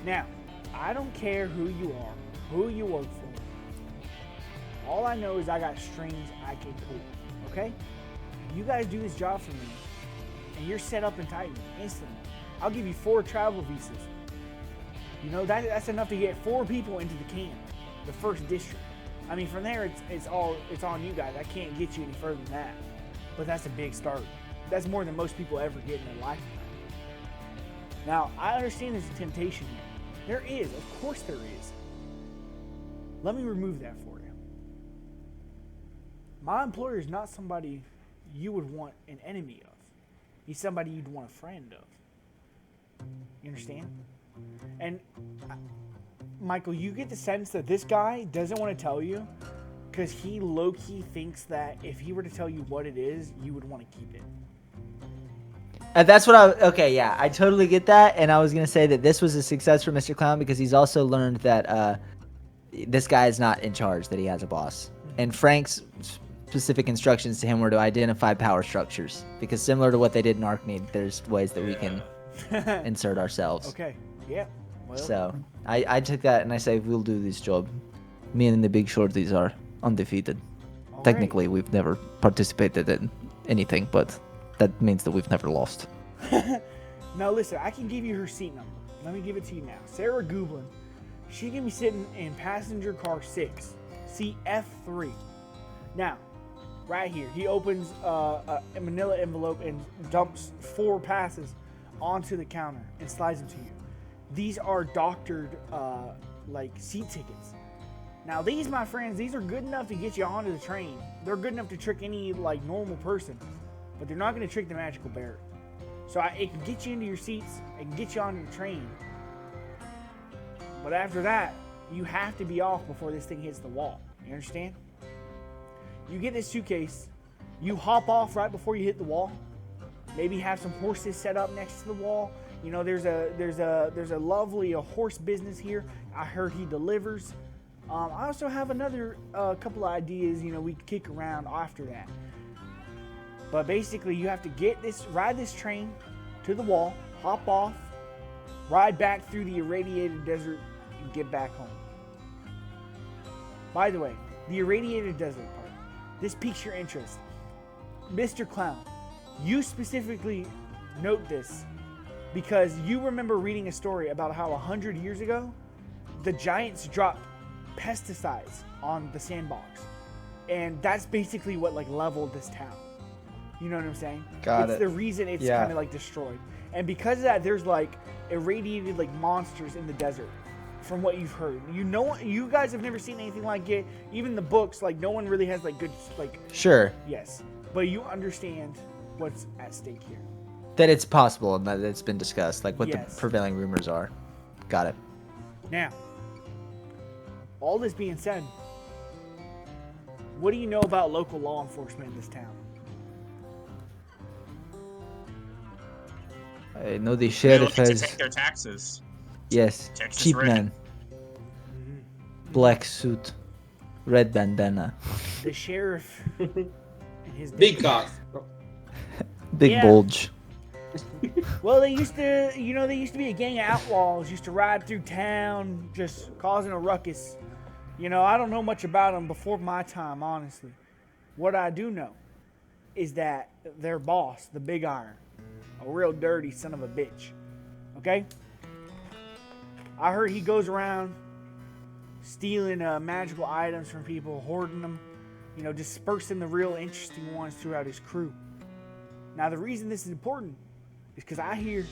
Now, I don't care who you are, who you work for. All I know is I got strings I can pull, okay? You guys do this job for me, and you're set up in Titan instantly. I'll give you 4 travel visas. You know, that's enough to get 4 people into the camp, the first district. I mean, from there, it's on you guys. I can't get you any further than that. But that's a big start. That's more than most people ever get in their lifetime. Now, I understand there's a temptation here. There is. Of course there is. Let me remove that for you. My employer is not somebody you would want an enemy of. He's somebody you'd want a friend of. You understand? And Michael, you get the sense that this guy doesn't want to tell you because he low-key thinks that if he were to tell you what it is, you would want to keep it. That's what okay, yeah, I totally get that. And I was going to say that this was a success for Mr. Clown because he's also learned that this guy is not in charge, that he has a boss. And Frank's specific instructions to him were to identify power structures because similar to what they did in Arkneed, there's ways that we can insert ourselves. Okay, yeah. Well, So I took that and I say we'll do this job. Me and the Big Shorties are undefeated. all right. Technically, we've never participated in anything, but that means that we've never lost. Now listen, I can give you her seat number. Let me give it to you now. Sarah Gublin. She can be sitting in passenger car 6, seat F3. Now, right here, he opens a manila envelope and dumps 4 passes onto the counter and slides them to you. These are doctored like seat tickets. Now these, my friends, these are good enough to get you onto the train. They're good enough to trick any like normal person, but they're not going to trick the magical bear. So it can get you into your seats, it can get you onto the train, But after that, you have to be off before this thing hits the wall. You understand? You get this suitcase, you hop off right before you hit the wall. Maybe have some horses set up next to the wall. You know, there's a lovely horse business here. I heard he delivers. I also have another couple of ideas. You know, we can kick around after that. But basically, you have to ride this train to the wall, hop off, ride back through the irradiated desert, and get back home. By the way, the irradiated desert part. This piques your interest. Mr. Clown, you specifically note this because you remember reading a story about how 100 years ago, the Giants dropped pesticides on the Sandbox. And that's basically what like leveled this town. You know what I'm saying? Got it's it. the reason it's kind of like destroyed. And because of that, there's like irradiated like monsters in the desert. From what you've heard, you guys have never seen anything like it. Even the books, like no one really has like good like. Sure. Yes, but you understand what's at stake here. That it's possible and that it's been discussed, like what Yes. the prevailing rumors are. Got it. Now, all this being said, what do you know about local law enforcement in this town? I know the They sheriff like to has, take their taxes. yes, Texas cheap Red. man, black suit, red bandana, The sheriff and his Big cock. big Yeah. bulge. Well, they used to be a gang of outlaws. Used to ride through town, just causing a ruckus. You know, I don't know much about them before my time, honestly. What I do know is that their boss, the Big Iron, a real dirty son of a bitch. Okay? I heard he goes around stealing magical items from people, hoarding them, you know, dispersing the real interesting ones throughout his crew. Now, the reason this is important is because I here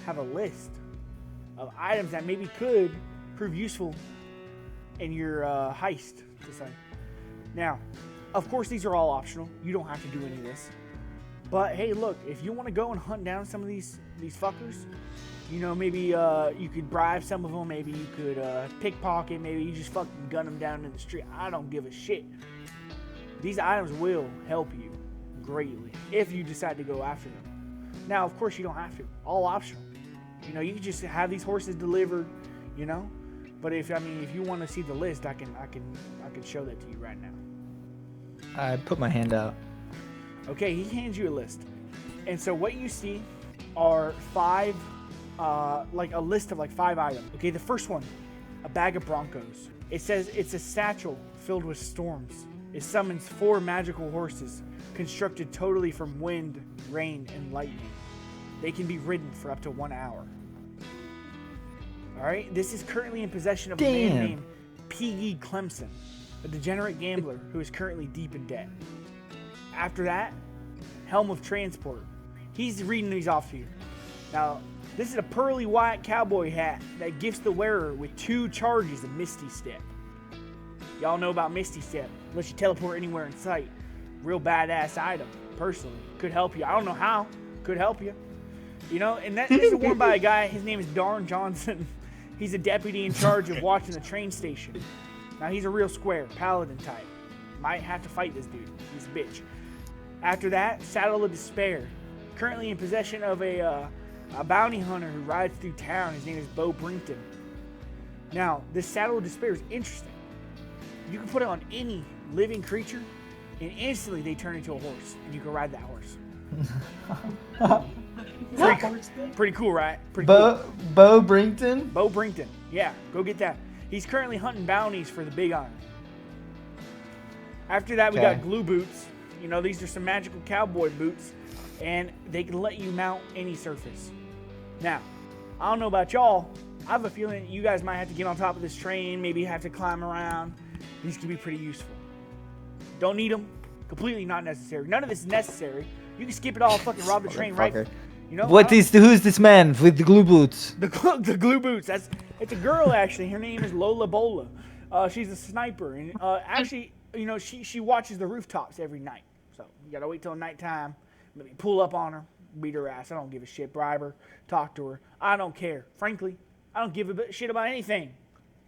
have a list of items that maybe could prove useful in your heist, to say. Now, of course, these are all optional. You don't have to do any of this. But hey, look, if you want to go and hunt down some of these fuckers, you know, maybe you could bribe some of them. Maybe you could pickpocket. Maybe you just fucking gun them down in the street. I don't give a shit. These items will help you greatly if you decide to go after them. Now, of course, you don't have to. All optional. You know, you can just have these horses delivered. You know, but if you want to see the list, I can show that to you right now. I put my hand out. Okay, he hands you a list. And so what you see are five, like a list of like 5 items. Okay, the first one, a bag of Broncos. It says it's a satchel filled with storms. It summons 4 magical horses constructed totally from wind, rain, and lightning. They can be ridden for up to 1 hour. All right, this is currently in possession of a man Damn. named Piggy Clemson, a degenerate gambler who is currently deep in debt. After that, helm of transport. He's reading these off to you. Now, this is a pearly white cowboy hat that gifts the wearer with 2 charges of Misty Step. Y'all know about Misty Step. Lets you teleport anywhere in sight. Real badass item, personally. Could help you. I don't know how. Could help you. You know, and this is worn by a guy. His name is Darn Johnson. He's a deputy in charge of watching the train station. Now, he's a real square, paladin type. Might have to fight this dude. He's a bitch. After that, Saddle of Despair. Currently in possession of a bounty hunter who rides through town. His name is Bo Brington. Now, this Saddle of Despair is interesting. You can put it on any living creature, and instantly they turn into a horse, and you can ride that horse. Pretty cool, right? Pretty cool. Bo Brington? Bo Brington. Yeah, go get that. He's currently hunting bounties for the Big Iron. After that, we got Okay. glue boots. You know, these are some magical cowboy boots, and they can let you mount any surface. Now, I don't know about y'all. I have a feeling you guys might have to get on top of this train, maybe have to climb around. These can be pretty useful. Don't need them. Completely not necessary. None of this is necessary. You can skip it all, fucking rob the train, right? Motherfucker. You know, Who's this man with the glue boots? the glue boots. It's a girl actually. Her name is Lola Bola. She's a sniper, and actually, you know, she watches the rooftops every night. So you gotta wait till nighttime. Maybe pull up on her, beat her ass. I don't give a shit. Bribe her, talk to her. I don't care. Frankly, I don't give a shit about anything.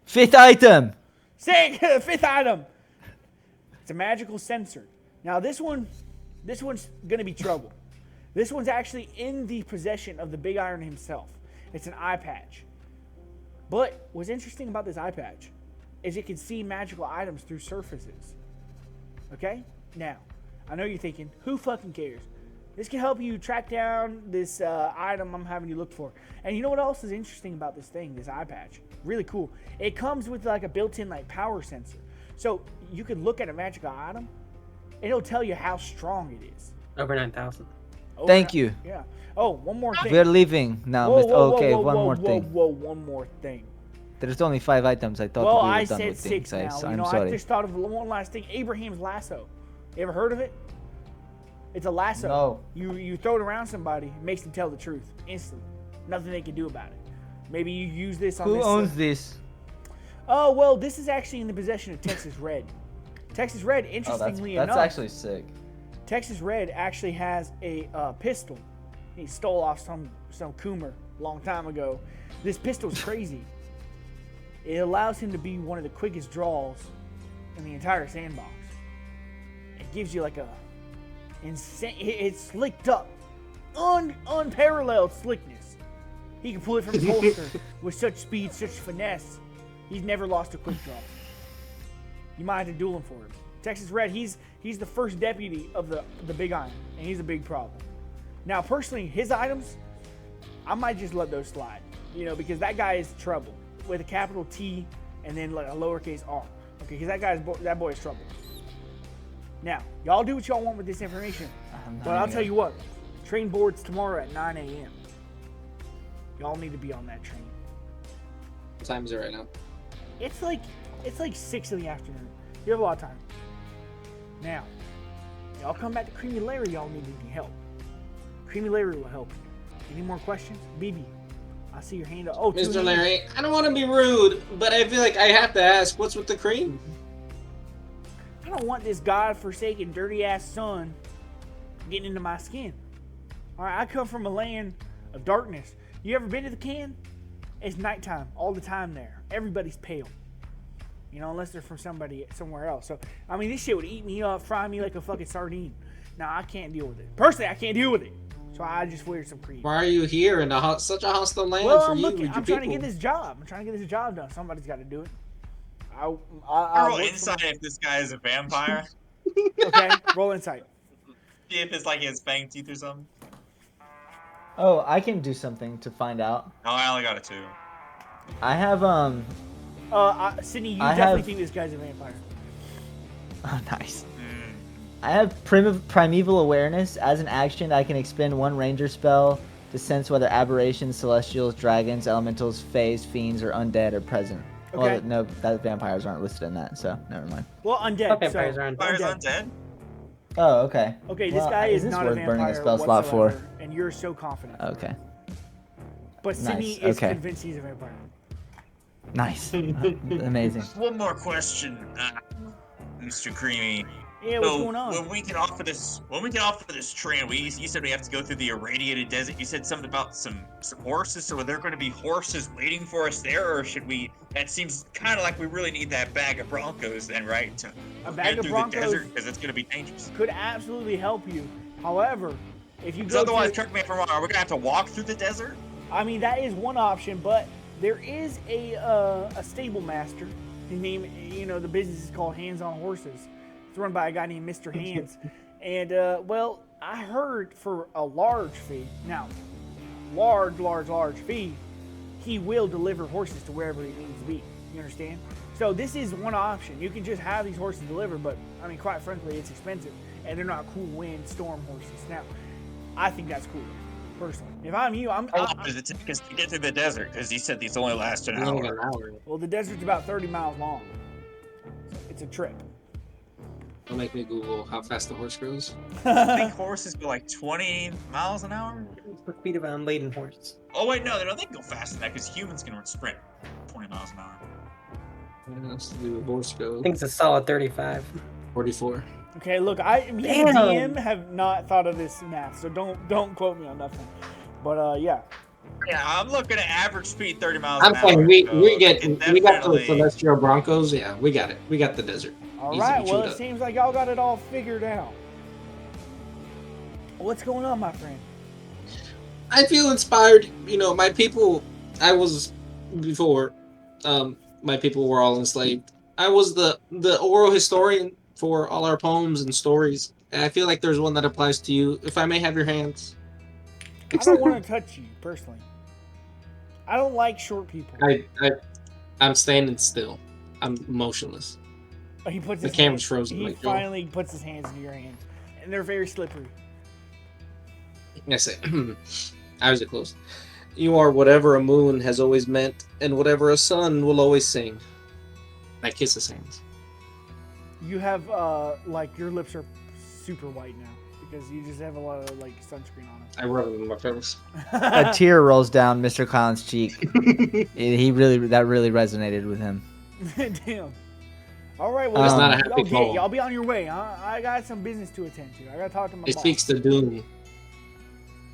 5th item. Sick. 5th item. It's a magical sensor. Now this one's gonna be trouble. This one's actually in the possession of the Big Iron himself. It's an eye patch. But what's interesting about this eye patch is it can see magical items through surfaces. Okay? Now, I know you're thinking, who fucking cares? This can help you track down this item I'm having you look for. And you know what else is interesting about this thing, this eye patch? Really cool. It comes with like a built-in like power sensor. So you can look at a magical item and it'll tell you how strong it is. Over 9,000. Thank you. Yeah. Oh, one more thing. We're leaving now, Whoa, Mr. whoa, whoa, Okay, whoa, one whoa, more whoa, thing. Whoa, one more thing. There's only 5 items. I thought Well, we were I done said with 6 things. now. You I'm know, sorry. I just thought of one last thing. Abraham's lasso. You ever heard of it? It's a lasso. No. You throw it around somebody, it makes them tell the truth instantly. Nothing they can do about it. Maybe you use this on Who this. owns this? Oh well, this is actually in the possession of Texas Red. Texas Red, Oh, interestingly that's enough, actually sick. Texas Red actually has a pistol. He stole off some Coomer a long time ago. This pistol's crazy. It allows him to be one of the quickest draws in the entire sandbox. It gives you like a insane. It's slicked up, unparalleled slickness. He can pull it from his holster with such speed, such finesse. He's never lost a quick draw. You might have to duel him for him. Texas Red, he's the first deputy of the Big Iron, and he's a big problem. Now, personally, his items, I might just let those slide, you know, because that guy is trouble with a capital T and then like a lowercase r. Okay, because that boy is trouble. Now, y'all do what y'all want with this information, but I'll tell you what, train boards tomorrow at 9 a.m. Y'all need to be on that train. What time is it right now? It's like 6 in the afternoon. You have a lot of time. Now, y'all come back to Creamy Larry, y'all need any help. Creamy Larry will help you. Any more questions? BB, I see your hand up. Oh, two Mr. hands. Larry, I don't want to be rude, but I feel like I have to ask, what's with the cream? I don't want this godforsaken, dirty-ass sun getting into my skin. All right, I come from a land of darkness. You ever been to the can? It's nighttime all the time there. Everybody's pale. You know, unless they're from somewhere else. So, I mean, this shit would eat me up, fry me like a fucking sardine. Now, I can't deal with it. Personally, I can't deal with it. So I just wear some cream. Why are you here in such a hostile land Well, for I'm you looking. with your I'm trying to people? get this job. I'm trying to get this job done. Somebody's got to do it. I I'll roll look for- insight if this guy is a vampire. Okay, roll insight. See if it's like he has fang teeth or something. Oh, I can do something to find out. Oh, I only got a 2. I have Sydney, you I definitely have- think this guy's a vampire. Oh, nice. Mm. I have primeval awareness. As an action, I can expend one ranger spell to sense whether aberrations, celestials, dragons, elementals, fays, fiends, or undead are present. Okay. Well, no, that vampires aren't listed in that, so never mind. Well, undead. Vampires so, are undead. Fire's undead. undead? Oh, okay. Okay, this Well, guy is this not a worth vampire burning a spell slot for? whatsoever, and you're so confident. Okay. But Sydney nice, is okay. convinced he's a vampire. Nice. Amazing. One more question, Mr. Creamy. Yeah, what's So, going on? When we get off of this train, you said we have to go through the irradiated desert. You said something about some horses. So are there going to be horses waiting for us there, or should we? That seems kind of like we really need that bag of Broncos, then, right? To A bag head of through Broncos the desert because it's going to be dangerous. could absolutely help you. However, if you Because go otherwise, to, correct me if I'm wrong. Are we going to have to walk through the desert? I mean, that is one option, but there is a stable master. His name, you know, the business is called Hands on Horses. It's run by a guy named Mr. Hands. And, well, I heard for a large fee, now, large fee, he will deliver horses to wherever he needs to be. You understand? So this is one option. You can just have these horses delivered, but, I mean, quite frankly, it's expensive. And they're not cool wind storm horses. Now, I think that's cool, personally. If I'm you, How long does it take us to get through the desert? Because he said these only last an Only hour. an hour. well, the desert's about 30 miles long. It's a trip. Don't make me Google how fast the horse goes. I think horses go like 20 miles an hour. The speed of an unladen horse. Oh wait, no, they can go faster than that because humans can sprint 20 miles an hour. Yeah, let's do the horse go. I think it's a solid 35. 44. Okay, look, me and the Damn. DM have not thought of this math, so don't quote me on nothing. But yeah, Yeah, I'm looking at average speed 30 miles I'm an saying hour. we so we it we got the definitely. celestial Broncos. Yeah, we got it. We got the desert. All Easy, right, well, chewed it up. seems like y'all got it all figured out. What's going on, my friend? I feel inspired. You know, my people. I was before. My people were all enslaved. I was the oral historian for all our poems and stories. And I feel like there's one that applies to you. If I may have your hands. I don't want to touch you, personally. I don't like short people. I'm standing still. I'm motionless. He puts The his camera's hands, frozen. He Like, finally puts his hands in your hands, and they're very slippery. I say, I was it close. You are whatever a moon has always meant, and whatever a sun will always sing. I kiss his hands. You have like your lips are super white now because you just have a lot of like sunscreen on I rub it in my face. A tear rolls down Mr. Clown's cheek. That really resonated with him. Damn. All right, well, It's not a happy y'all poem. y'all be on your way. I got some business to attend to. I gotta talk to my It boss. speaks to doom.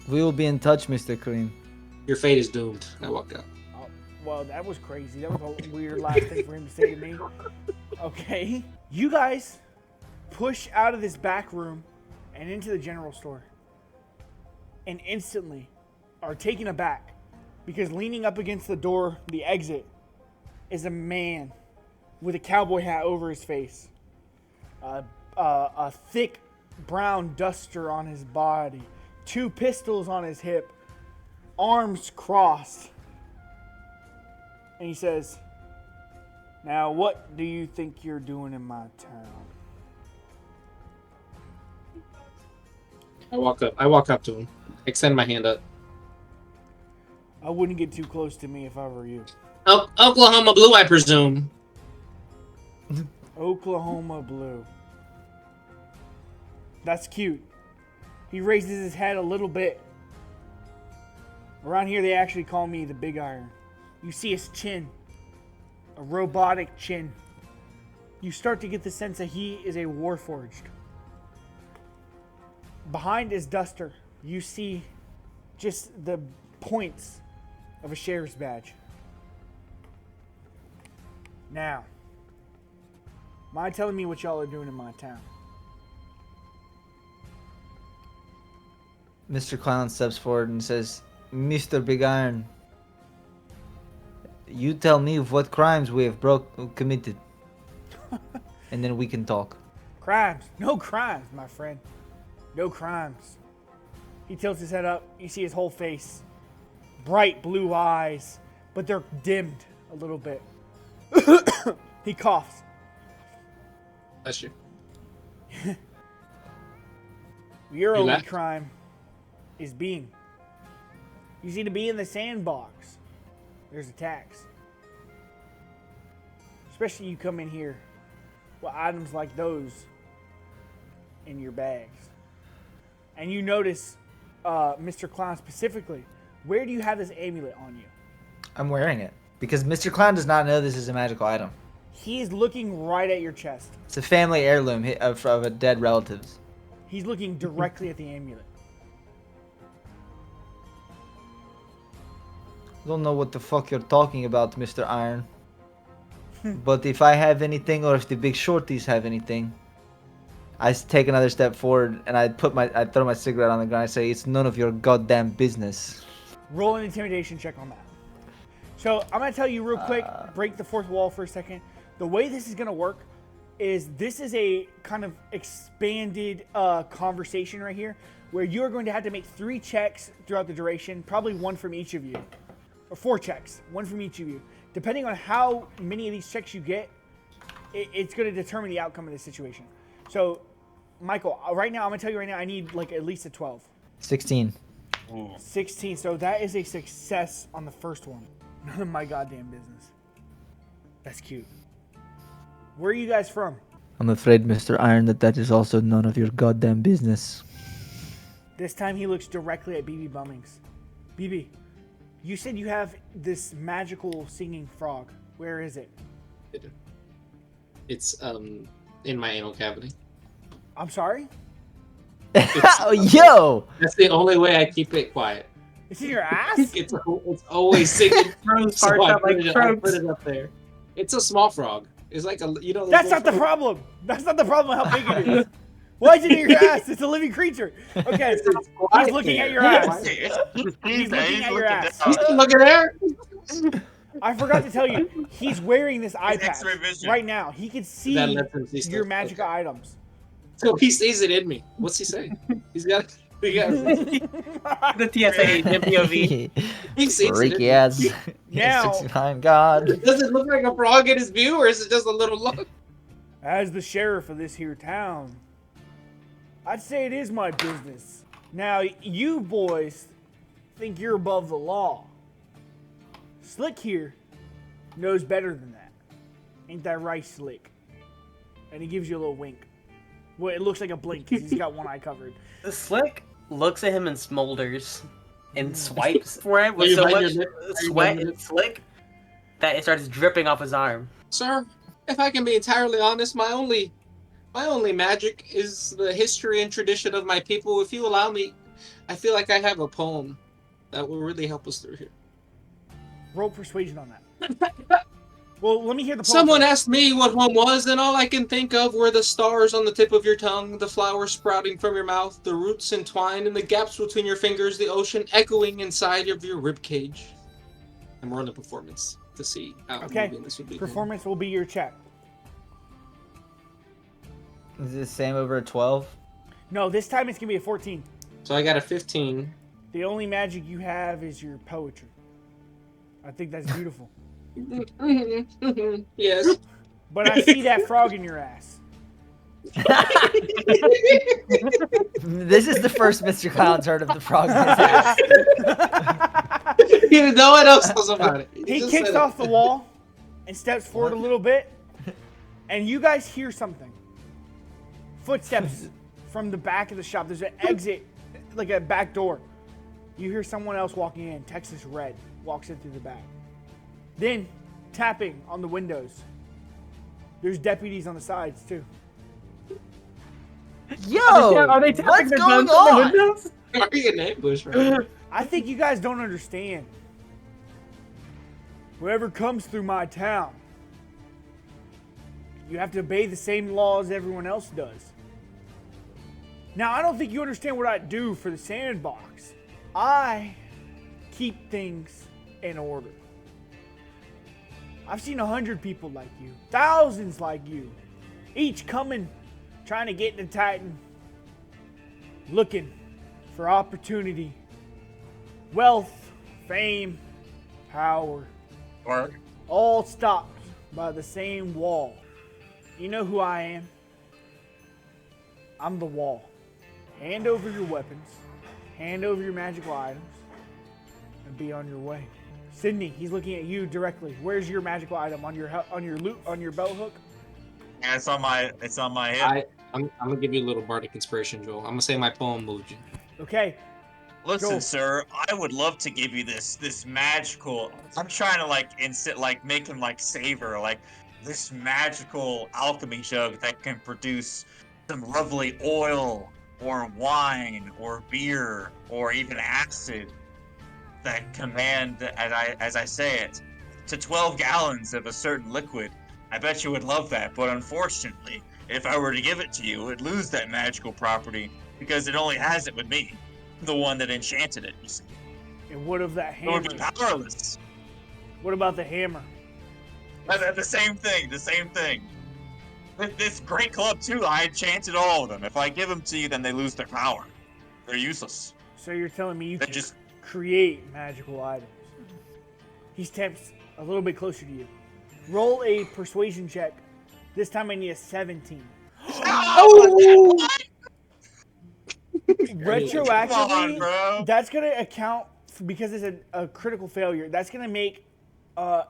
We will be in touch, Mr. Kareem. Your fate is doomed. I walked out. Oh, well, that was crazy. That was a weird last thing for him to say to me. Okay, you guys push out of this back room and into the general store, and instantly are taken aback because leaning up against the door, the exit, is a man with a cowboy hat over his face, a thick brown duster on his body, 2 pistols on his hip, arms crossed. And he says, "Now what do you think you're doing in my town?" I walk up to him. Extend my hand up. I wouldn't get too close to me if I were you. Oklahoma Blue, I presume. Oklahoma Blue. That's cute. He raises his head a little bit. Around here, they actually call me the Big Iron. You see his chin. A robotic chin. You start to get the sense that he is a warforged. Behind his duster, you see just the points of a sheriff's badge. Now, mind telling me what y'all are doing in my town? Mr. Clown steps forward and says, "Mr. Big Iron, you tell me what crimes we have committed, and then we can talk." Crimes. No crimes, my friend. No crimes. He tilts his head up. You see his whole face. Bright blue eyes, but they're dimmed a little bit. He coughs. That's you. Your You only left? crime is being. You see, to be in the sandbox, there's a tax. Especially you come in here with items like those in your bags. And you notice, Mr. Clown specifically, where do you have this amulet on you? I'm wearing it because Mr. Clown does not know this is a magical item. He is looking right at your chest. It's a family heirloom of a dead relatives. He's looking directly at the amulet. Don't know what the fuck you're talking about, Mr. Iron. But if I have anything, or if the big shorties have anything, I take another step forward and I throw my cigarette on the ground. I say, "It's none of your goddamn business." Roll an intimidation check on that. So I'm gonna tell you real quick, break the fourth wall for a second. The way this is gonna work is this is a kind of expanded conversation right here, where you are going to have to make 3 checks throughout the duration, probably 1 from each of you, or 4 checks, 1 from each of you. Depending on how many of these checks you get, it's going to determine the outcome of the situation. So, Michael, right now, I'm going to tell you right now, I need like at least a 12. 16. 16, so that is a success on the first one. None of my goddamn business. That's cute. Where are you guys from? I'm afraid, Mr. Iron, that is also none of your goddamn business. This time he looks directly at BB Bummings. BB, you said you have this magical singing frog. Where is it? It's in my anal cavity. I'm sorry? Oh, yo! That's the only way I keep it quiet. It's in your ass? It's always singing. Throws So parts I up like put tropes. it up there. It's a small frog. It's like a That's not the problem. That's not the problem how big it is. Why is it in your ass? It's a living creature. Okay, he's looking at your ass. He's He's looking at your ass. You still looking there? I forgot to tell you, he's wearing this eye His patch X-ray vision. right now. He can see That lets him see your stuff. magical Okay. items. So he sees it in me. What's he saying? He got. The TSA MPOV. He sees it in Freaky me. ass. Now- 69 God. Does it look like a frog in his view, or is it just a little lump? As the sheriff of this here town, I'd say it is my business. Now, you boys think you're above the law. Slick here knows better than that. Ain't that right, Slick? And he gives you a little wink. Well, it looks like a blink because he's got one eye covered. The Slick looks at him and smolders and swipes for it Are with you so biting much your lip? Are you sweat biting your and slick that it starts dripping off his arm. Sir, if I can be entirely honest, my only magic is the history and tradition of my people. If you allow me, I feel like I have a poem that will really help us through here. Roll persuasion on that. Well, let me hear the poem Someone first. asked me what home was, and all I can think of were the stars on the tip of your tongue, the flowers sprouting from your mouth, the roots entwined in the gaps between your fingers, the ocean echoing inside of your rib cage. I'm rolling a performance to see how Okay. moving this would be. Performance will be your check. Is it the same over a 12? No, this time it's going to be a 14. So I got a 15. The only magic you have is your poetry. I think that's beautiful. Yes. But I see that frog in your ass. This is the first Mr. Clown's heard of the frog in his ass. No one else knows about it. He just kicks said it. off the wall and steps forward a little bit, and you guys hear something. Footsteps from the back of the shop. There's an exit, like a back door. You hear someone else walking in. Texas Red walks in through the back. Then, tapping on the windows. There's deputies on the sides, too. Yo! Are they tapping what's their going guns on the on? windows? Are you in ambush right now? I think you guys don't understand. Whoever comes through my town, you have to obey the same laws everyone else does. Now, I don't think you understand what I do for the Sandbox. I keep things in order. I've seen 100 people like you, thousands like you, each coming, trying to get into Titan, looking for opportunity, wealth, fame, power, Or all stopped by the same wall. You know who I am? I'm the wall. Hand over your weapons, hand over your magical items, and be on your way. Sydney, he's looking at you directly. Where's your magical item? On your belt hook? yeah, it's on my hip. I'm gonna give you a little bardic inspiration, Joel. I'm gonna say my poem moved you. Okay. Listen, Go. sir, I would love to give you this magical. I'm trying to make him like savor like this magical alchemy jug that can produce some lovely oil or wine or beer or even acid that command, as I say it, to 12 gallons of a certain liquid. I bet you would love that, but unfortunately, if I were to give it to you, it would lose that magical property because it only has it with me. The one that enchanted it, you see. And what of that It would hammer? be powerless. What about the hammer? The same thing, the same thing. This great club, too, I enchanted all of them. If I give them to you, then they lose their power. They're useless. So you're telling me you They can just... create magical items. He steps a little bit closer to you. Roll a persuasion check. This time I need a 17. Oh! Retroactively, Come on, bro. that's going to account, because it's a critical failure, that's going to make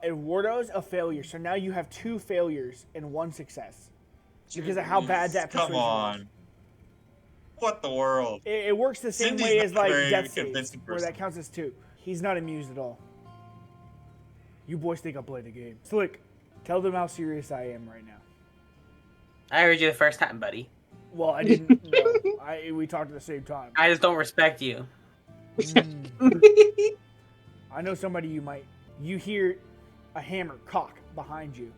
Eduardo's a failure. So now you have 2 failures and 1 success. Because of how bad that Come persuasion was. on. What the world? It works the same Cindy's way not as like very death saves, convincing where person. that counts as 2. He's not amused at all. You boys think I played the game. Slick, tell them how serious I am right now. I heard you the first time, buddy. Well, I didn't know. We talked at the same time. I just don't respect you. I know somebody you hear a hammer cock behind you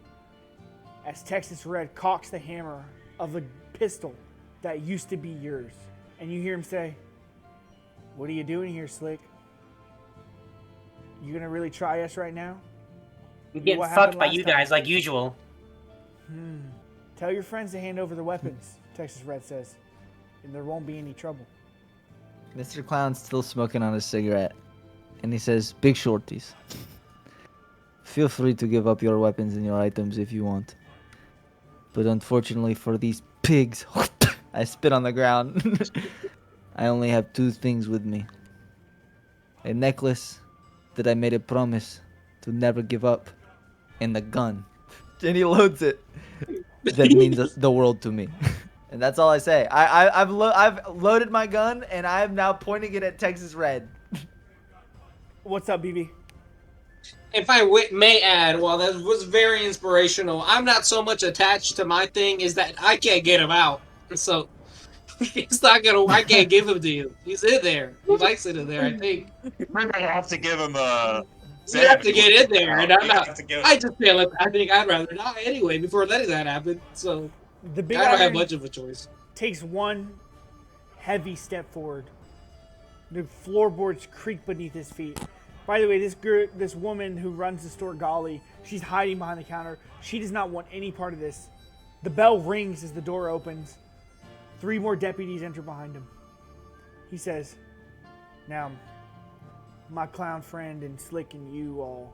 as Texas Red cocks the hammer of the pistol that used to be yours. And you hear him say, "What are you doing here, Slick? You gonna really try us right now?" We're getting What fucked happened by last you time? guys like usual. Tell your friends to hand over the weapons, Texas Red says, and there won't be any trouble. Mr. Clown's still smoking on his cigarette, and he says, "Big shorties, feel free to give up your weapons and your items if you want. But unfortunately for these pigs," I spit on the ground, "I only have 2 things with me. A necklace that I made a promise to never give up, and a gun." And he loads it. That means the world to me. And that's all I say. I've loaded my gun, and I am now pointing it at Texas Red. What's up, BB? If I may add, while that was very inspirational, I'm not so much attached to my thing is that I can't get him out. So it's not gonna. I can't give him to you. He's in there. He likes it in there. I think Maybe I have to give him a. you have to get in there, and I'm You not. have to give- I just feel like I think I'd rather die anyway before letting that happen. So The big I don't have iron much of a choice. takes one heavy step forward. The floorboards creak beneath his feet. By the way, this woman who runs the store, Golly, she's hiding behind the counter. She does not want any part of this. The bell rings as the door opens. 3 more deputies enter behind him. He says, "Now, my clown friend and Slick and you all,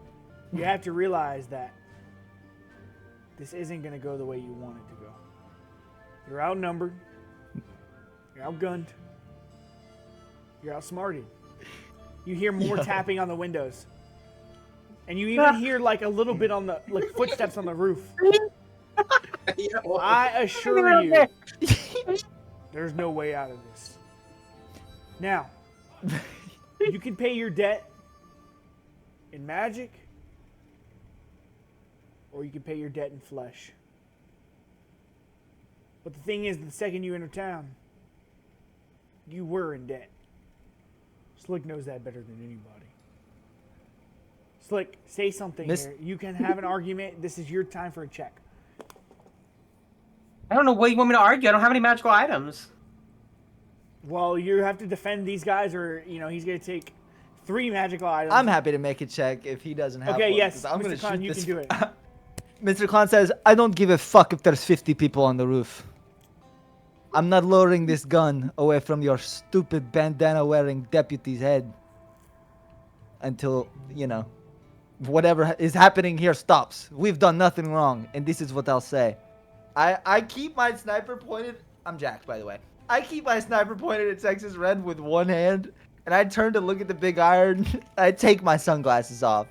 you have to realize that this isn't going to go the way you want it to go. You're outnumbered. You're outgunned. You're outsmarted. You hear more tapping on the windows. And you even hear like a little bit on the footsteps on the roof. I assure you, there's no way out of this. Now, you can pay your debt in magic, or you can pay your debt in flesh. But the thing is, the second you enter town, you were in debt. Slick knows that better than anybody. Slick, say something here. You can have an argument. This is your time for a check. I don't know what you want me to argue. I don't have any magical items. Well, you have to defend these guys, or he's gonna take 3 magical items. I'm happy to make a check if he doesn't have Okay, one. yes, 'Cause I'm gonna Mr. Khan, shoot you this. can do it. Mr. Khan says, "I don't give a fuck if there's 50 people on the roof. I'm not lowering this gun away from your stupid bandana-wearing deputy's head until, whatever is happening here stops. We've done nothing wrong, and this is what I'll say." I keep my sniper pointed... I'm jacked, by the way. I keep my sniper pointed at Texas Red with one hand, and I turn to look at the big iron. I take my sunglasses off,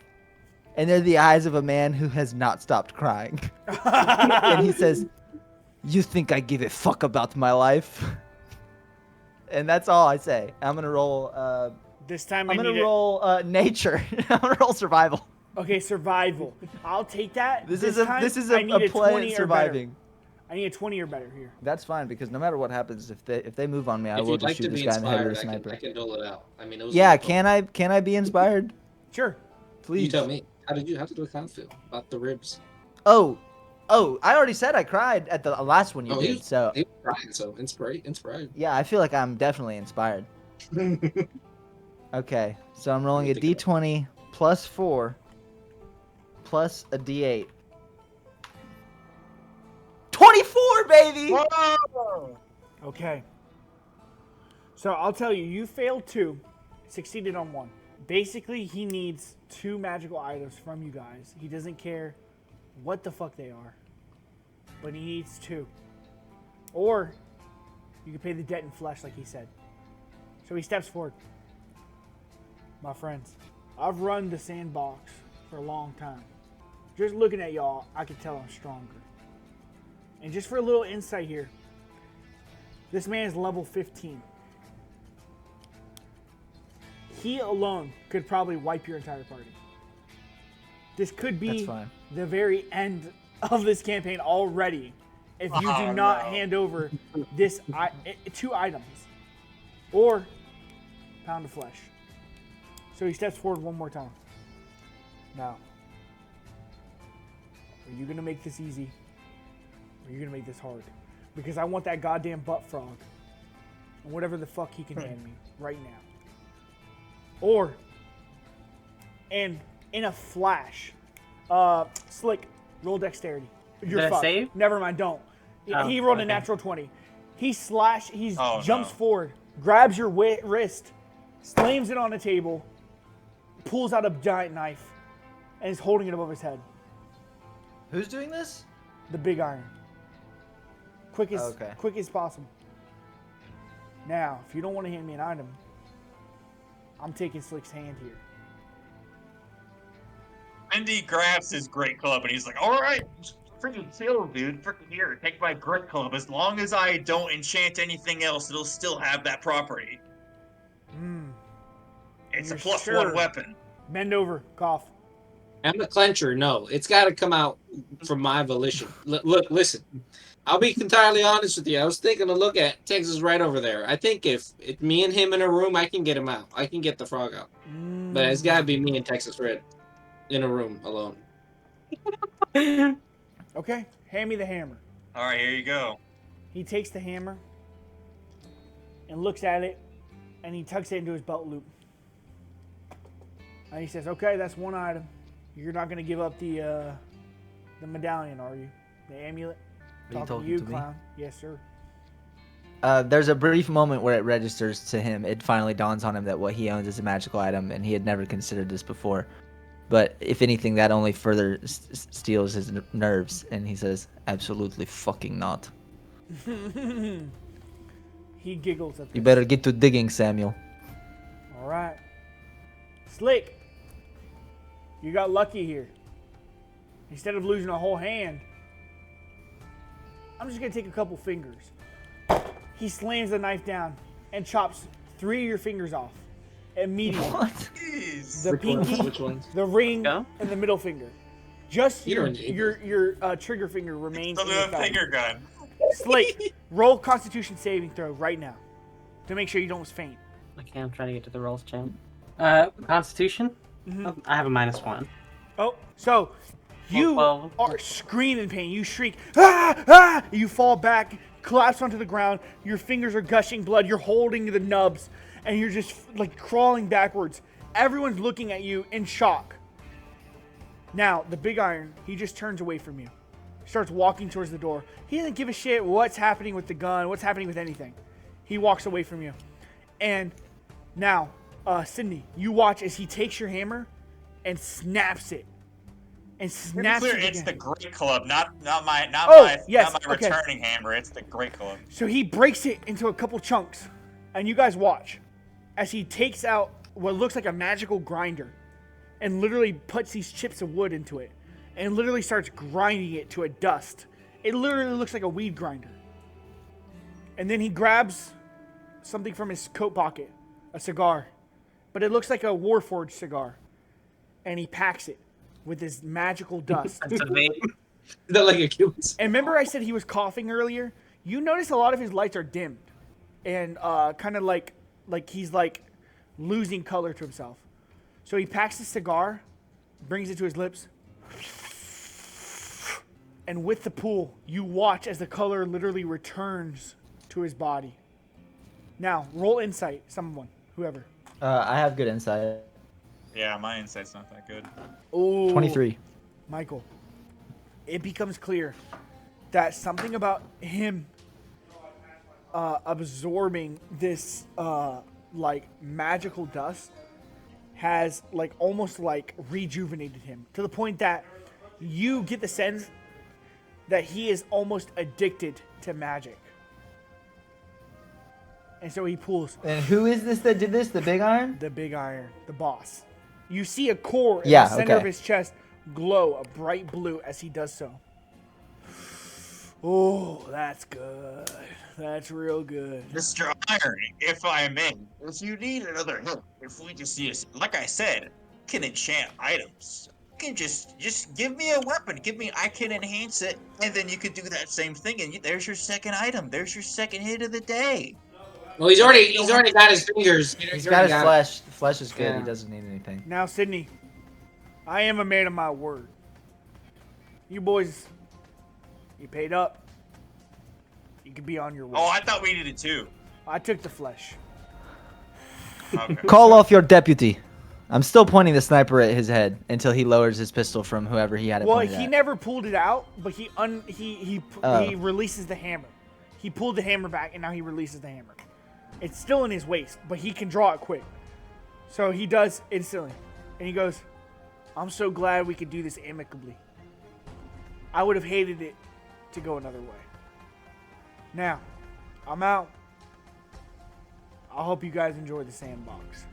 and they're the eyes of a man who has not stopped crying. And he says, "You think I give a fuck about my life?" And that's all I say. I'm gonna roll. This time I'm gonna roll nature. I'm gonna roll survival. Okay, survival. I'll take that. This time, is I a need play 20 at or surviving. better. I need a 20 or better here. That's fine because no matter what happens, if they move on me, I If will you'd just like shoot to this be guy in the head with inspired, a sniper. I can dole it out. I mean, it was Yeah, really fun. can I be inspired? Sure. Please. You tell me. How did the clown feel about the ribs? Oh, I already said I cried at the last one you Oh, did. So he was crying, so inspired. yeah, I feel like I'm definitely inspired. Okay, so I'm rolling a Let me think d20 plus 4 plus a d8. 24, baby! Okay. So I'll tell you, you failed 2, succeeded on 1. Basically, he needs 2 magical items from you guys. He doesn't care what the fuck they are, but he needs 2. Or you can pay the debt in flesh, like he said. So he steps forward. My friends, I've run the Sandbox for a long time. Just looking at y'all, I can tell I'm stronger. And just for a little insight here, this man is level 15. He alone could probably wipe your entire party. This could That's be fine. the very end of this campaign already if you do not hand over this 2 items or pound of flesh. So he steps forward one more time. Now, are you gonna make this easy? Or are you gonna make this hard? Because I want that goddamn butt frog. And whatever the fuck he can hand me right now. Or, and in a flash, Slick, roll dexterity. You're Did I fucked. save? Never mind, don't. Oh, He rolled a okay. natural 20. He Oh, jumps no. forward, grabs your wrist, slams it on the table, pulls out a giant knife, and is holding it above his head. Who's doing this? The big iron. Quick as possible. Now, if you don't want to hand me an item, I'm taking Slick's hand here. Andy grabs his great club and he's like, all right, freaking chill, dude. Freaking here, take my great club. As long as I don't enchant anything else, it'll still have that property. It's a You're plus sure? one weapon. Bend over, cough. I'm a clencher. No, it's got to come out from my volition. Look, listen. I'll be entirely honest with you. I was thinking to look at Texas right over there. I think if me and him in a room, I can get him out. I can get the frog out. But it's got to be me and Texas Red in a room alone. Okay, hand me the hammer. All right, here you go. He takes the hammer and looks at it, and he tucks it into his belt loop. And he says, okay, that's one item. You're not going to give up the medallion, are you? The amulet? Are you Talking talking to you, to me? clown. Yes, sir. There's a brief moment where it registers to him. It finally dawns on him that what he owns is a magical item, and he had never considered this before. But if anything, that only further steals his nerves, and he says, absolutely fucking not. He giggles at this. You better get to digging, Samuel. All right. Slick, you got lucky here. Instead of losing a whole hand, I'm just going to take a couple fingers. He slams the knife down and chops 3 of your fingers off immediately. What? Jeez. The Which ones? pinky, Which ones? the ring, Yeah. and the middle finger. Just You your don't need your trigger finger remains The in your little thumb. finger gun. Slick, roll Constitution saving throw right now to make sure you don't faint. Okay, I'm trying to get to the rolls, champ. Constitution? Oh, I have a -1. Oh, so you Well, are screaming in pain. You shriek, ah, ah! You fall back, collapse onto the ground. Your fingers are gushing blood. You're holding the nubs, and you're just like crawling backwards. Everyone's looking at you in shock. Now, the big iron, he just turns away from you. Starts walking towards the door. He doesn't give a shit what's happening with the gun, what's happening with anything. He walks away from you. And now, Sydney, you watch as he takes your hammer and snaps it. And snaps Clear, it it's the again. great club, not my yes, okay. returning hammer. It's the great club. So he breaks it into a couple chunks. And you guys watch as he takes out what looks like a magical grinder and literally puts these chips of wood into it and literally starts grinding it to a dust. It literally looks like a weed grinder. And then he grabs something from his coat pocket, a cigar. But it looks like a Warforged cigar. And he packs it with this magical dust. That's a vape. Is that like a Cuban? And remember I said he was coughing earlier? You notice a lot of his lights are dimmed. And kind of like he's like losing color to himself. So he packs the cigar, brings it to his lips. And with the pool, you watch as the color literally returns to his body. Now, roll insight, someone, whoever. I have good insight. Yeah, my insight's not that good. Ooh, 23. Michael, it becomes clear that something about him absorbing this like magical dust has like almost like rejuvenated him to the point that you get the sense that he is almost addicted to magic. And so he pulls And who is this that did this? The big iron? the big iron, the boss. You see a core in Yeah, the center of okay. his chest glow a bright blue as he does so. Oh, that's good. That's real good. Mr. Iron, if I may, if you need another help, if we just use, like I said, can enchant items. You can just give me a weapon. I can enhance it, and then you could do that same thing, and there's your second item. There's your second hit of the day. Well, he's already got his fingers. He's got his already flesh. The flesh is good. Yeah. He doesn't need anything. Now, Sydney, I am a man of my word. You boys, you paid up. You can be on your way. Oh, I thought we did it too. I took the flesh. Okay. Call off your deputy. I'm still pointing the sniper at his head until he lowers his pistol from whoever he had it Well, pointed he at. never pulled it out, but he Oh. releases the hammer. He pulled the hammer back, and now he releases the hammer. It's still in his waist, but he can draw it quick. So he does instantly. And he goes, I'm so glad we could do this amicably. I would have hated it to go another way. Now, I'm out. I hope you guys enjoy the sandbox.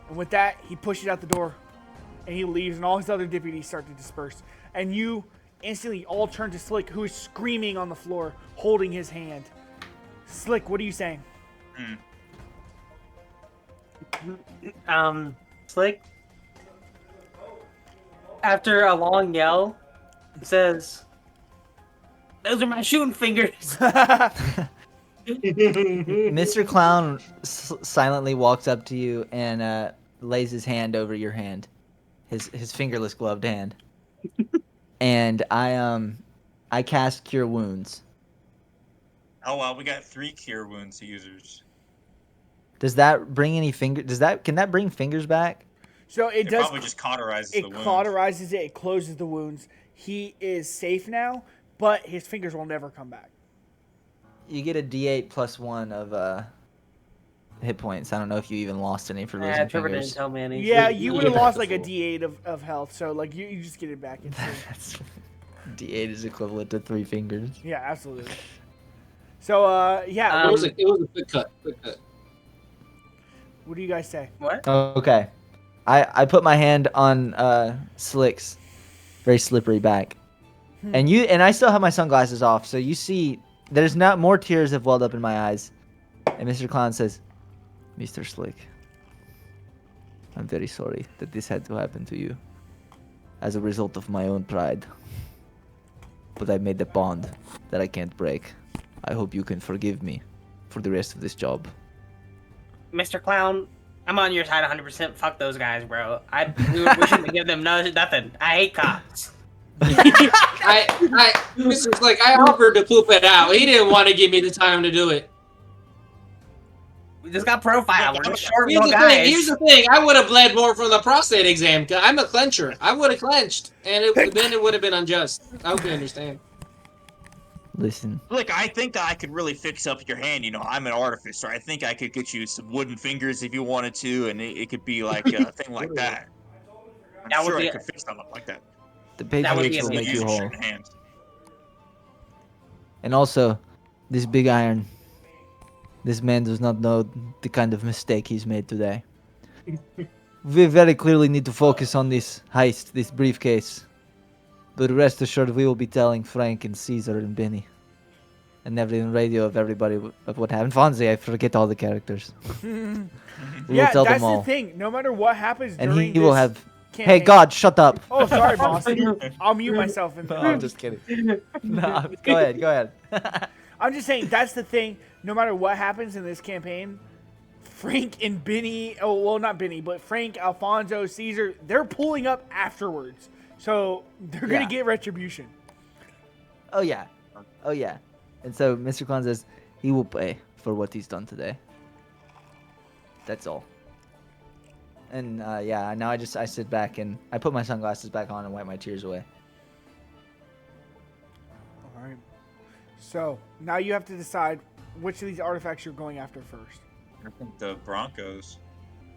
And with that, he pushes out the door, and he leaves, and all his other deputies start to disperse. And you instantly all turn to Slick, who is screaming on the floor, holding his hand. Slick, what are you saying? Slick, after a long yell, says, "Those are my shooting fingers." Mr. Clown silently walks up to you and lays his hand over your hand, his fingerless gloved hand, and I cast Cure Wounds. Oh well, we got 3 cure wounds users. Does that bring any finger? Can that bring fingers back? So it It does. probably just cauterizes It the wound. cauterizes it. It closes the wounds. He is safe now, but his fingers will never come back. You get a D8 plus 1 of hit points. I don't know if you even lost any for losing Trevor didn't fingers. tell me any. Yeah, you would have Yeah. lost like a D8 of health. So like you just get it back. That's D8 is equivalent to 3 fingers. Yeah, absolutely. So yeah, It was a quick cut. Quick cut. what do you guys say? What? Okay. I put my hand on Slick's very slippery back. And I still have my sunglasses off, so you see there's not more tears have welled up in my eyes. And Mr. Clown says, "Mr. Slick, I'm very sorry that this had to happen to you as a result of my own pride. But I made a bond that I can't break. I hope you can forgive me for the rest of this job." Mr. Clown, I'm on your side 100%. Fuck those guys, bro. We shouldn't give them nothing. I hate cops. Mr. Slick, I offered to poop it out. He didn't want to give me the time to do it. We just got profiled. We're just short Here's little the thing. guys. Here's the thing. I would have bled more from the prostate exam. 'Cause I'm a clencher. I would have clenched, and then it would have been unjust. I hope you understand. Listen, Look, I think that I could really fix up your hand. You know, I'm an artificer. I think I could get you some wooden fingers if you wanted to, and it could be like a thing like that. I'm That would sure be I could fix something like that. the That would be Patriots will make amazing. you Use whole. your hand. And also, this big iron, this man does not know the kind of mistake he's made today. We very clearly need to focus on this heist, this briefcase. But rest assured, we will be telling Frank and Caesar and Benny. And every radio of everybody of what happened. Fonzie, I forget all the characters. We Yeah, will tell that's them all. the thing. No matter what happens And during he will this have... campaign- Hey, God, shut up! Oh, sorry, boss. I'll mute myself. No, I'm just kidding. No, go ahead. I'm just saying that's the thing. No matter what happens in this campaign, Frank and Benny, oh well, not Benny, but Frank, Alfonso, Caesar, they're pulling up afterwards, so they're gonna Yeah. get retribution. Oh yeah. And so Mr. Kwan says he will pay for what he's done today. That's all. And yeah, now I sit back and I put my sunglasses back on and wipe my tears away. All right. So now you have to decide which of these artifacts you're going after first. I think the Broncos.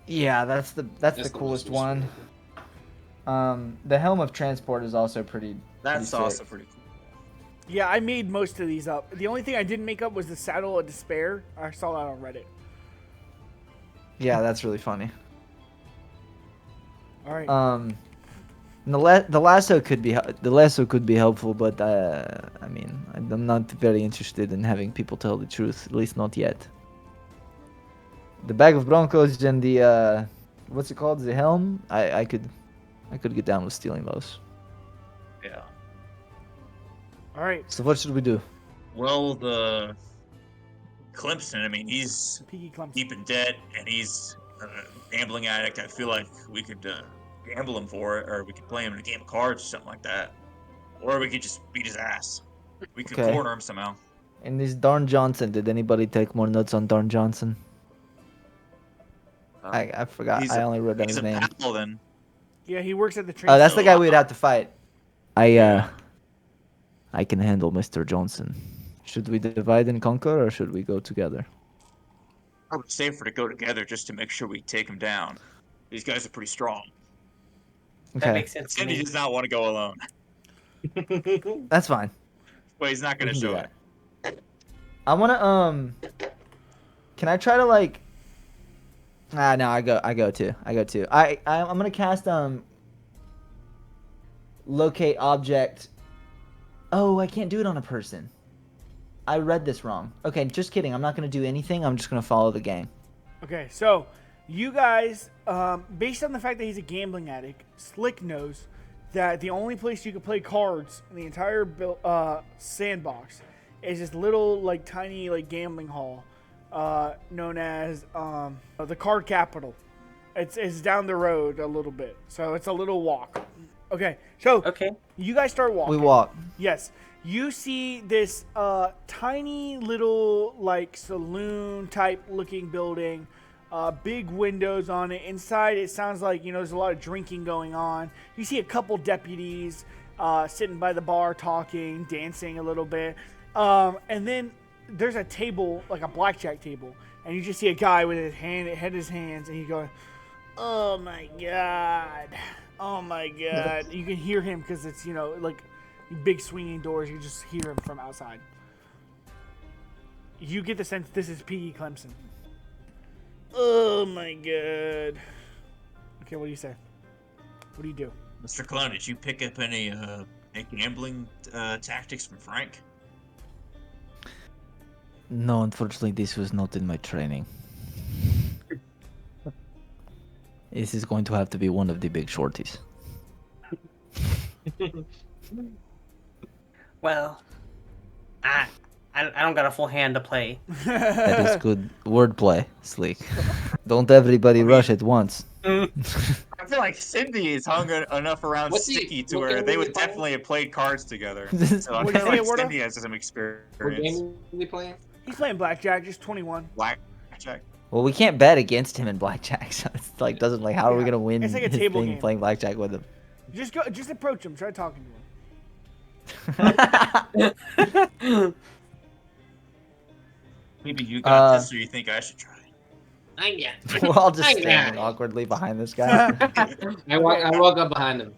Yeah, that's the the coolest most one. The helm of transport is also pretty. That's pretty also sick. pretty cool. Yeah, I made most of these up. The only thing I didn't make up was the Saddle of Despair. I saw that on Reddit. Yeah, that's really funny. All right. The lasso could be helpful, but I mean, I'm not very interested in having people tell the truth, at least not yet. The bag of Broncos and the what's it called? The helm. I could get down with stealing those. Yeah. All right. So what should we do? Well, the Clemson, I mean, he's Peaky Clemson. deep in debt and he's a gambling addict. I feel like we could gamble him for it, or we could play him in a game of cards or something like that. Or we could just beat his ass. We could Okay. corner him somehow. And this Darn Johnson, did anybody take more notes on Darn Johnson? I forgot. I only wrote down He's his a name. paladin. Yeah, he works at the train. Oh, that's the station. guy we'd have to fight. I can handle Mr. Johnson. Should we divide and conquer, or should we go together? Probably safer to go together just to make sure we take him down. These guys are pretty strong. That Okay, makes sense to Cindy me. does not want to go alone, that's fine. but he's not We going to can do show it. that. I wanna Can I try to like? No, I go too. I'm gonna cast locate object. Oh, I can't do it on a person. I read this wrong. Okay, just kidding. I'm not gonna do anything. I'm just gonna follow the game. Okay, so you guys, based on the fact that he's a gambling addict, Slick knows that the only place you can play cards in the entire sandbox is this little, like, tiny, like, gambling hall known as the Card Capital. It's down the road a little bit, so it's a little walk. Okay, so Okay. you guys start walking. We walk. Yes. You see this tiny little, like, saloon type looking building, big windows on it. Inside, it sounds like, there's a lot of drinking going on. You see a couple deputies sitting by the bar talking, dancing a little bit. And then there's a table, like a blackjack table, and you just see a guy with his hand in his hands, and he's going, "Oh my god. Oh my god." You can hear him because it's, like big swinging doors. You just hear him from outside. You get the sense this is P.E. Clemson. Oh my god. Okay, what do you say? What do you do? Mr. Clown, did you pick up any gambling tactics from Frank? No, unfortunately, this was not in my training. This is going to have to be one of the big shorties. Well, I don't got a full hand to play. That is good wordplay, Sleek. Don't everybody rush at once. I feel like Cindy is hung enough around What's he- Sticky to what where game they are we would playing? definitely have played cards together. So I What do you feel say, like Wardo? Cindy has some What experience. game are we playing? He's playing blackjack, just 21. Blackjack. Well, we can't bet against him in blackjack, so it's like doesn't like how are we Yeah, gonna win it's like a his table thing game. playing blackjack with him? Just approach him. Try talking to him. Maybe you got Uh, this, or you think I should try? We're all just I got standing it. awkwardly behind this guy. I walk up behind him.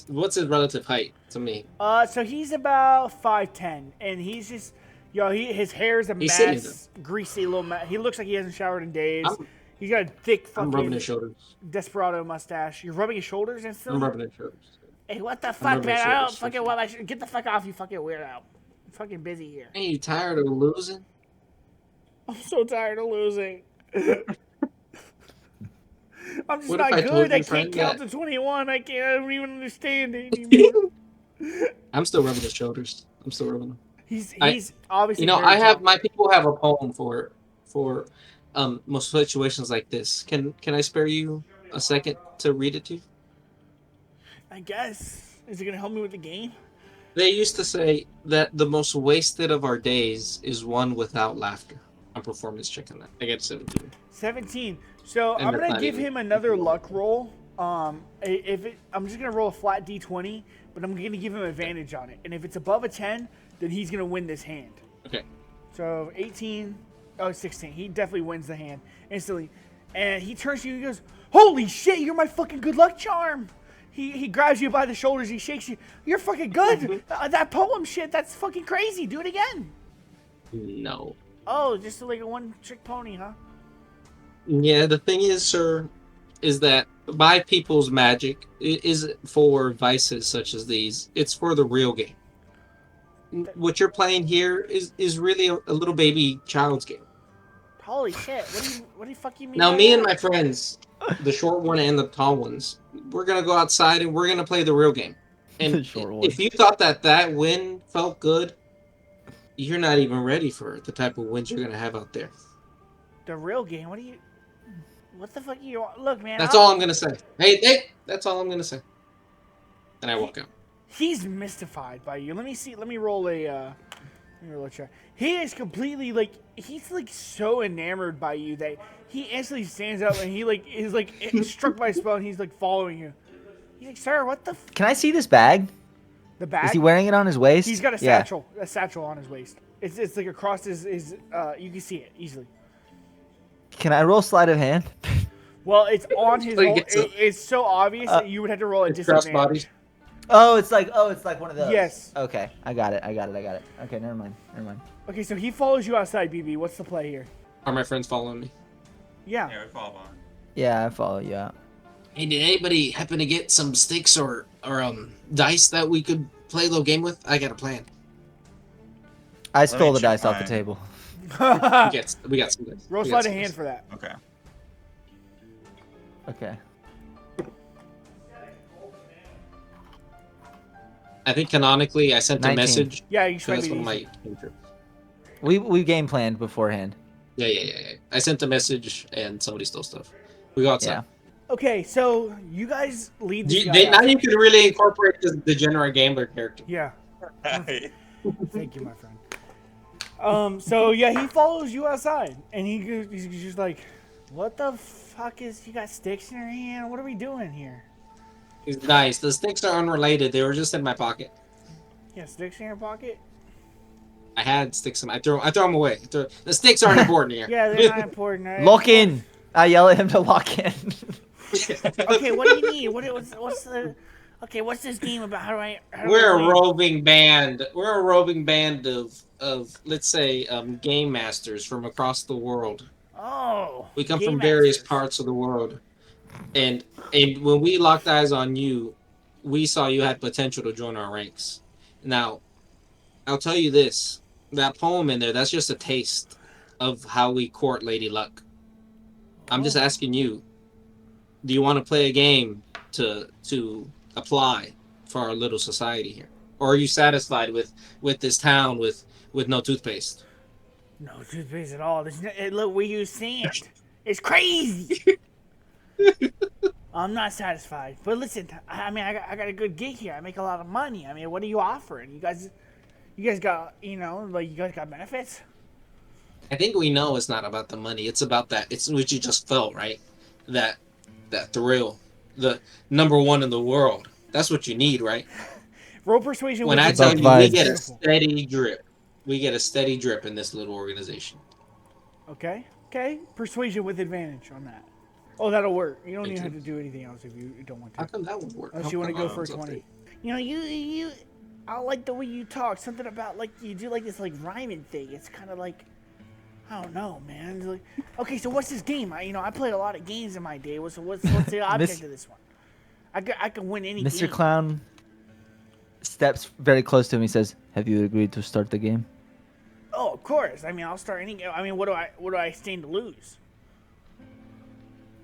What's his relative height to me? So he's about 5'10", and he's just, his hair's a He's sitting mess, greasy little mess. He looks like he hasn't showered in days. I'm- He's got a thick I'm rubbing fucking his shoulders. desperado mustache. You're rubbing his shoulders I'm instantly? rubbing his shoulders. Hey, what the I'm fuck, rubbing man? his I don't shoulders. fucking want my get the fuck off, you fucking weirdo. I'm fucking busy here. Ain't you tired of losing? I'm so tired of losing. I'm just What if not I told good. you, I friend, can't count that- to 21. I don't even understand it anymore. I'm still rubbing his shoulders. I'm still rubbing them. He's I- obviously. You know, very I have drunk. my people have a poem for most situations like this. Can I spare you a second to read it to you? I guess. Is it gonna help me with the game? They used to say that the most wasted of our days is one without laughter. I'm performance checking that. I get 17. 17. So And I'm they're gonna not give even- him another luck roll. I'm just gonna roll a flat d20, but I'm gonna give him advantage on it. And if it's above a 10, then he's gonna win this hand. Okay. So 18, 16. He definitely wins the hand instantly. And he turns to you and goes, "Holy shit, you're my fucking good luck charm." He grabs you by the shoulders, he shakes you. "You're fucking good. That poem shit, that's fucking crazy. Do it again." No. Oh, just like a one-trick pony, huh? Yeah, the thing is, sir, is that my people's magic isn't for vices such as these. It's for the real game. What you're playing here is really a little baby child's game. Holy shit. What do you fuck you mean? Now, by me that? and my friends, the short one and the tall ones, we're gonna go outside and we're gonna play the real game. The And short one. if you thought that win felt good, you're not even ready for the type of wins you're gonna have out there. The real game. What the fuck you? Look, man. That's all I'm gonna say. Hey, that's all I'm gonna say. And I walk out. He's mystified by you. Let me see. Let me roll a. Let me roll a check. He is completely like. He's like so enamored by you that he instantly stands up and he like is like struck by a spell and he's like following you. He's like, sir, what the? Can I see this bag? The bag. Is he wearing it on his waist? He's got a satchel. A satchel on his waist. It's like across his. You can see it easily. Can I roll sleight of hand? Well, it's on his. So he Whole, gets a- it's so obvious that you would have to roll a It's cross disadvantage. bodies. Oh, it's like one of those. Yes. Okay, I got it. Okay, never mind. Okay, so he follows you outside, BB. What's the play here? Are my friends following me? Yeah. Yeah, we follow on. Yeah, I follow you out. Hey, did anybody happen to get some sticks or dice that we could play a little game with? I got a plan. I stole the check dice off the mine. table. We got some dice. Roll We sleight got some of hand dice. for that. Okay. Okay. I think canonically I sent a 19. message. Yeah, you So should that's be one of easy. my. We game planned beforehand. Yeah. I sent a message and somebody stole stuff. We go outside. Yeah. Okay, so you guys lead this guy Now out. you can really incorporate the degenerate gambler character. Yeah. Thank you, my friend. So yeah, he follows you outside, and he's just like, "What the fuck is? You got sticks in your hand? What are we doing here?" It's nice. The sticks are unrelated. They were just in my pocket. You got sticks in your pocket? I had sticks in my. I throw them away. The sticks aren't important here. Yeah, they're not important. Right? Lock in. I yell at him to lock in. Okay, what do you need? What's the? Okay, what's this game about? How do I We're a win? roving band. We're a roving band of let's say game masters from across the world. Oh. We come game from various masters. parts of the world, and when we locked eyes on you, we saw you had potential to join our ranks. Now, I'll tell you this: that poem in there, that's just a taste of how we court Lady Luck. I'm just asking you: do you want to play a game to apply for our little society here, or are you satisfied with this town with no toothpaste? No toothpaste at all. Look, we use sand. It's crazy. I'm not satisfied. But listen, I mean, I got a good gig here. I make a lot of money. I mean, what are you offering? You guys got, you guys got benefits? I think we know it's not about the money. It's about that. It's what you just felt, right? That thrill, the number one in the world. That's what you need, right? Roll persuasion. When with I tell advantage. you, we get a Beautiful. steady drip. We get a steady drip in this little organization. Okay. Persuasion with advantage on that. Oh, that'll work. You don't Thank even you. have to do anything else if you don't want How to. come that would work? Unless you want to go for a 20. You know, you. I like the way you talk. Something about like you do like this like rhyming thing. It's kind of like. I don't know, man. It's like, okay, so what's this game? I played a lot of games in my day. What's the object of this one? I can win any Mr. game. Clown steps very close to him. He says, "Have you agreed to start the game?" Oh, of course. I mean, I'll start any game. I mean, what do I stand to lose?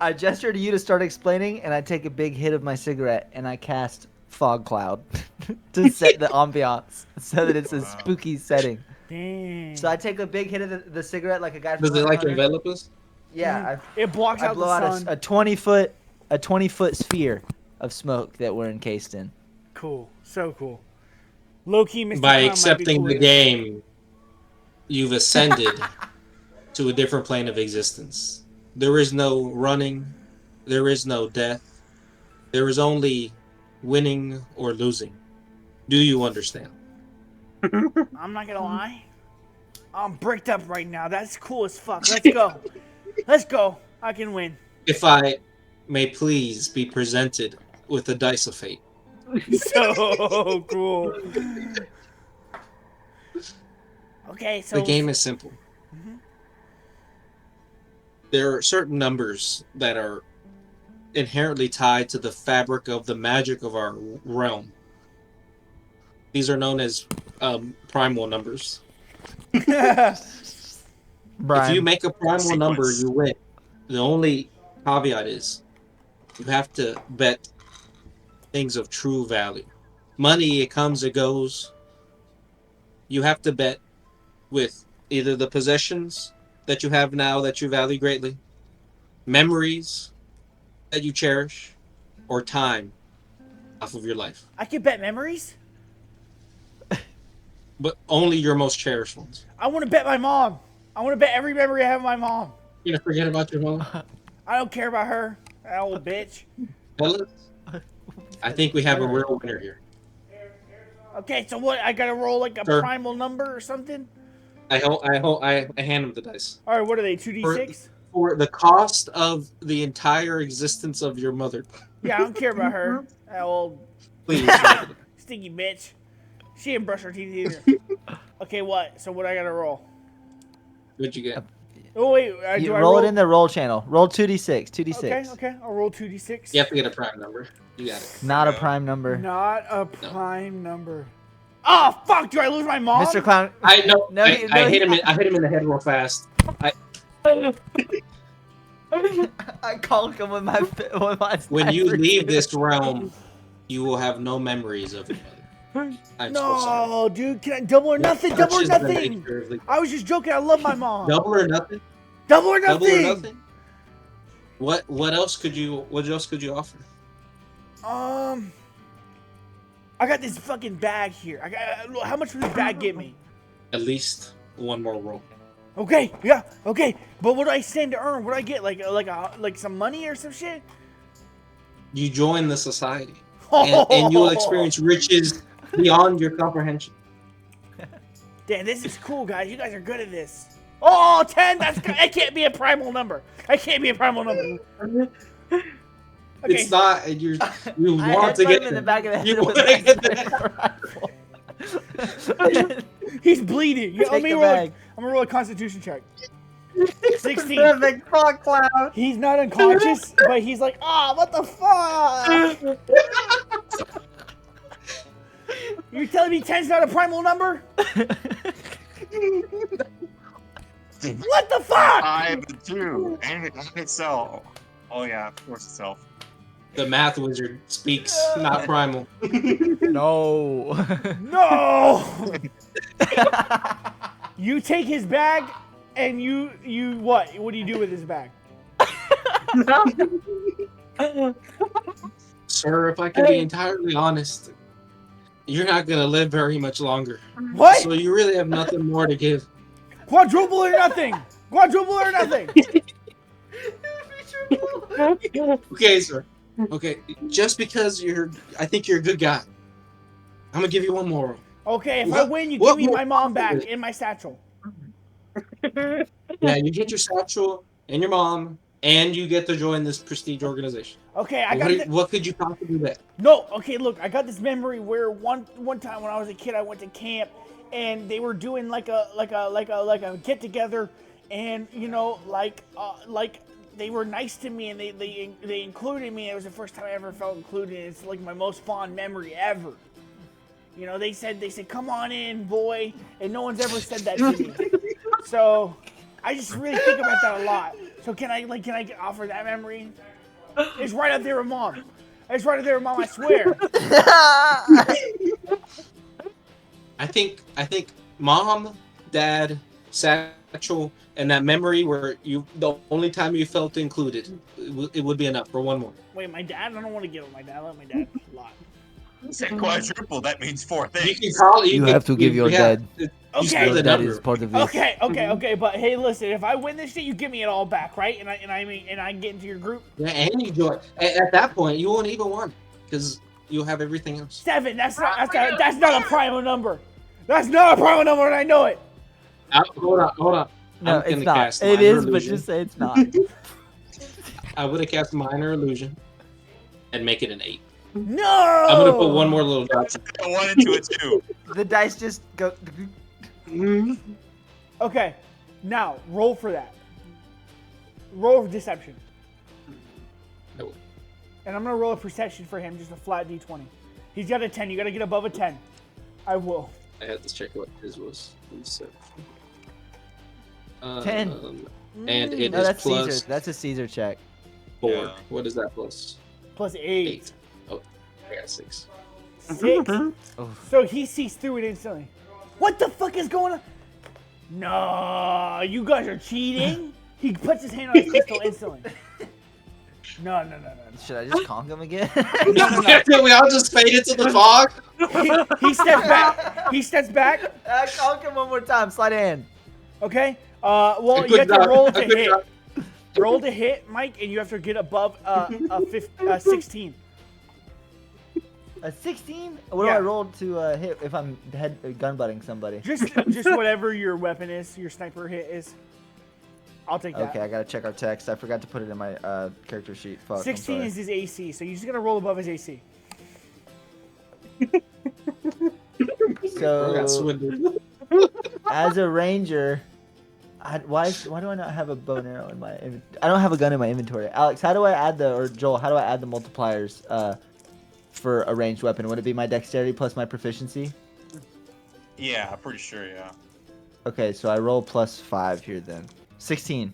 I gesture to you to start explaining, and I take a big hit of my cigarette, and I cast Fog Cloud to set the ambiance so that it's a spooky setting. Dang. So I take a big hit of the cigarette like a guy from Does it like Hunter. envelop us? Yeah, It blocks I out blow the out sun. a 20-foot sphere of smoke that we're encased in. Cool. So cool. Low key, Mr. Clown By might be accepting cool the with- game, you've ascended to a different plane of existence. There is no running. There is no death. There is only winning or losing. Do you understand? I'm not gonna lie. I'm bricked up right now. That's cool as fuck. Let's go. Let's go. I can win. If I may please be presented with the dice of fate. So cool. Okay, so The game is simple. There are certain numbers that are inherently tied to the fabric of the magic of our realm. These are known as primal numbers. Brian, If you make a primal Sequence. number, you win. The only caveat is you have to bet things of true value. Money, it comes, it goes. You have to bet with either the possessions that you have now that you value greatly, memories that you cherish, or time off of your life. I can bet memories. But only your most cherished ones. I want to bet my mom. I want to bet every memory I have of my mom. You gonna forget about your mom? I don't care about her. That old bitch. Fellas, I think we have a real winner here. Okay, so what? I gotta roll like a Sir. primal number or something? I hand him the dice. All right, what are they? 2d6? For the cost of the entire existence of your mother. Yeah, I don't care about her. That old Please. stinky bitch. She didn't brush her teeth either. Okay, what? So what I gotta roll? What'd you get? Oh wait, You do I roll it in the roll channel. Roll 2d6. 2d6. Okay. I'll roll 2d6. You have to get a prime number. You got it. Not a prime number. Not a prime number. Oh fuck! Do I lose my mom? Mr. Clown. I know. No, I you- hit him. I hit him in the head real fast. I called him with my When you sniper, leave too. this realm, you will have no memories of your mother. I'm so sorry. No, dude. Can I double or nothing? Double or Such is the nothing. nature of the- I was just joking. I love my mom. Double or nothing. Double or Double nothing. or nothing. What else could you offer? I got this fucking bag here. How much would this bag get me? At least one more roll. Okay, yeah, okay. But what do I stand to earn? What do I get? Like some money or some shit? You join the society, and you'll experience riches beyond your comprehension. Damn, this is cool, guys. You guys are good at this. Oh, 10! That can't be a primal number. That can't be a primal number. Okay. It's not. You I want to headbutted get him in the back of the head You with want my to get the rifle. He's bleeding. Take I'm the gonna bag. roll a constitution check. 16. Perfect frog clown. He's not unconscious, but he's like, what the fuck? You're telling me 10's not a primal number? What the fuck? 5, 2, and itself. Oh yeah, of course itself. The math wizard speaks, not primal. No. No! You take his bag, and you what? What do you do with his bag? Sir, if I can be entirely honest, you're not gonna live very much longer. What? So you really have nothing more to give. Quadruple or nothing. Quadruple or nothing. Okay, sir. Okay, just because I think you're a good guy. I'm gonna give you one more. Okay, if I win, you give me my mom back in my satchel. Yeah, you get your satchel and your mom, and you get to join this prestige organization. Okay, I got What could you possibly bet? No, okay, look, I got this memory where one time when I was a kid, I went to camp, and they were doing like a get together, and they were nice to me, and they included me. It was the first time I ever felt included. It's like my most fond memory ever. You know, they said, come on in, boy, and no one's ever said that to me. So I just really think about that a lot. So can I offer that memory? It's right up there with mom. It's right up there with mom, I swear. I think mom, dad, satchel, and that memory where the only time you felt included, it would be enough for one more. Wait, my dad? I don't want to give it my dad. I love my dad a lot. You said quadruple, that means 4 things. You have to give your dad. Okay. The That number. is part of this. Okay. But hey, listen. If I win this shit, you give me it all back, right? And I get into your group. Yeah, and you join. At that point, you won't even want because you'll have everything else. 7. That's not a primal number. That's not a primal number, and I know it. Hold on. No, I'm it's gonna not. cast It minor is, but illusion. just say it's not. I would have cast minor illusion and make it an 8. No. I'm gonna put one more little dot. A 1 into a 2. The dice just go. Okay. Now roll for that. Roll for deception. No. And I'm gonna roll a perception for him, just a flat d20. He's got a 10. You gotta get above a 10. I will. I had to check what his was. 10. And it No, is that's plus Caesar. That's a Caesar check. 4. Yeah. What is that plus? Plus 8. 8. Oh, I got 6. 6. Oh. So he sees through it instantly. What the fuck is going on? No, you guys are cheating. He puts his hand on his pistol instantly. No. Should I just conk him again? We all just fade into the fog. He steps back. He steps back. Conk him one more time. Slide a hand. Okay. Well, A you have good to roll job. to A good hit. job. Roll to hit, Mike, and you have to get above 16. A 16? What do Yeah. I roll to hit if I'm gun butting somebody? Just whatever your weapon is, your sniper hit is. I'll take that. Okay, I gotta check our text. I forgot to put it in my character sheet. Fuck. 16 is his AC, so you're just gonna roll above his AC. I got So swindled. as a ranger, why do I not have a bow and arrow in my? I don't have a gun in my inventory. Alex, how do I add Joel? How do I add the multipliers for a ranged weapon? Would it be my dexterity plus my proficiency? Yeah, I'm pretty sure. Yeah. Okay, so I roll +5 here then. 16.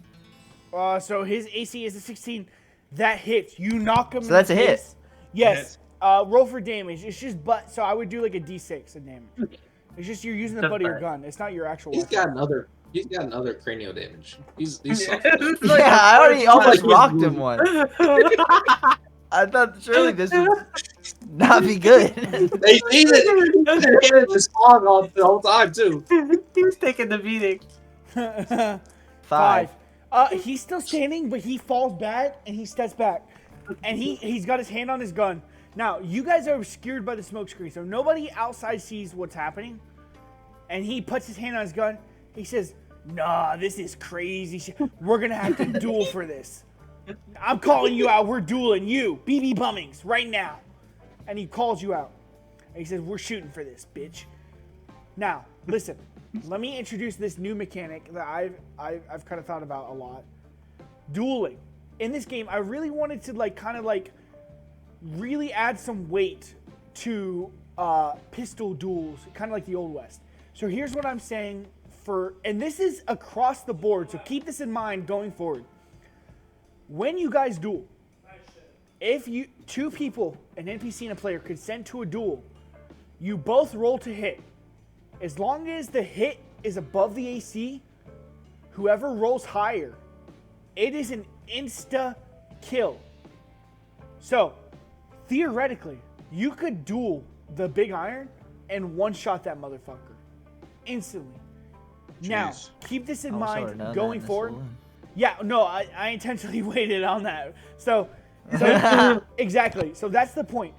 So his AC is a 16. That hits. You knock him. So that's in a the hit. face. Yes. Roll for damage. It's just so I would do like a D6 of damage. It's just you're using the butt of your gun. It's not your actual He's weapon. got another cranial damage. He's soft. Yeah, I already almost rocked him one. I thought surely this would not be good. They see that he hit this fog all the whole time too. He's taking the beating. 5. He's still standing, but he falls back and he steps back, and he's got his hand on his gun. Now you guys are obscured by the smoke screen, so nobody outside sees what's happening. And he puts his hand on his gun. He says, "Nah, this is crazy shit. We're gonna have to duel for this. I'm calling you out. We're dueling you, BB Bummings, right now." And he calls you out. And he says, "We're shooting for this, bitch." Now, listen. Let me introduce this new mechanic that I've kind of thought about a lot. Dueling. In this game, I really wanted to really add some weight to pistol duels, kind of like the Old West. So here's what I'm saying and this is across the board, so keep this in mind going forward. When you guys duel, if two people, an NPC and a player, consent to a duel, you both roll to hit. As long as the hit is above the AC, whoever rolls higher, it is an insta kill. So, theoretically, you could duel the big iron and one-shot that motherfucker instantly. Now, Jeez. keep this in I wish I would've mind known that going in the forward. saloon. Yeah, no, I intentionally waited on that. So exactly. So that's the point.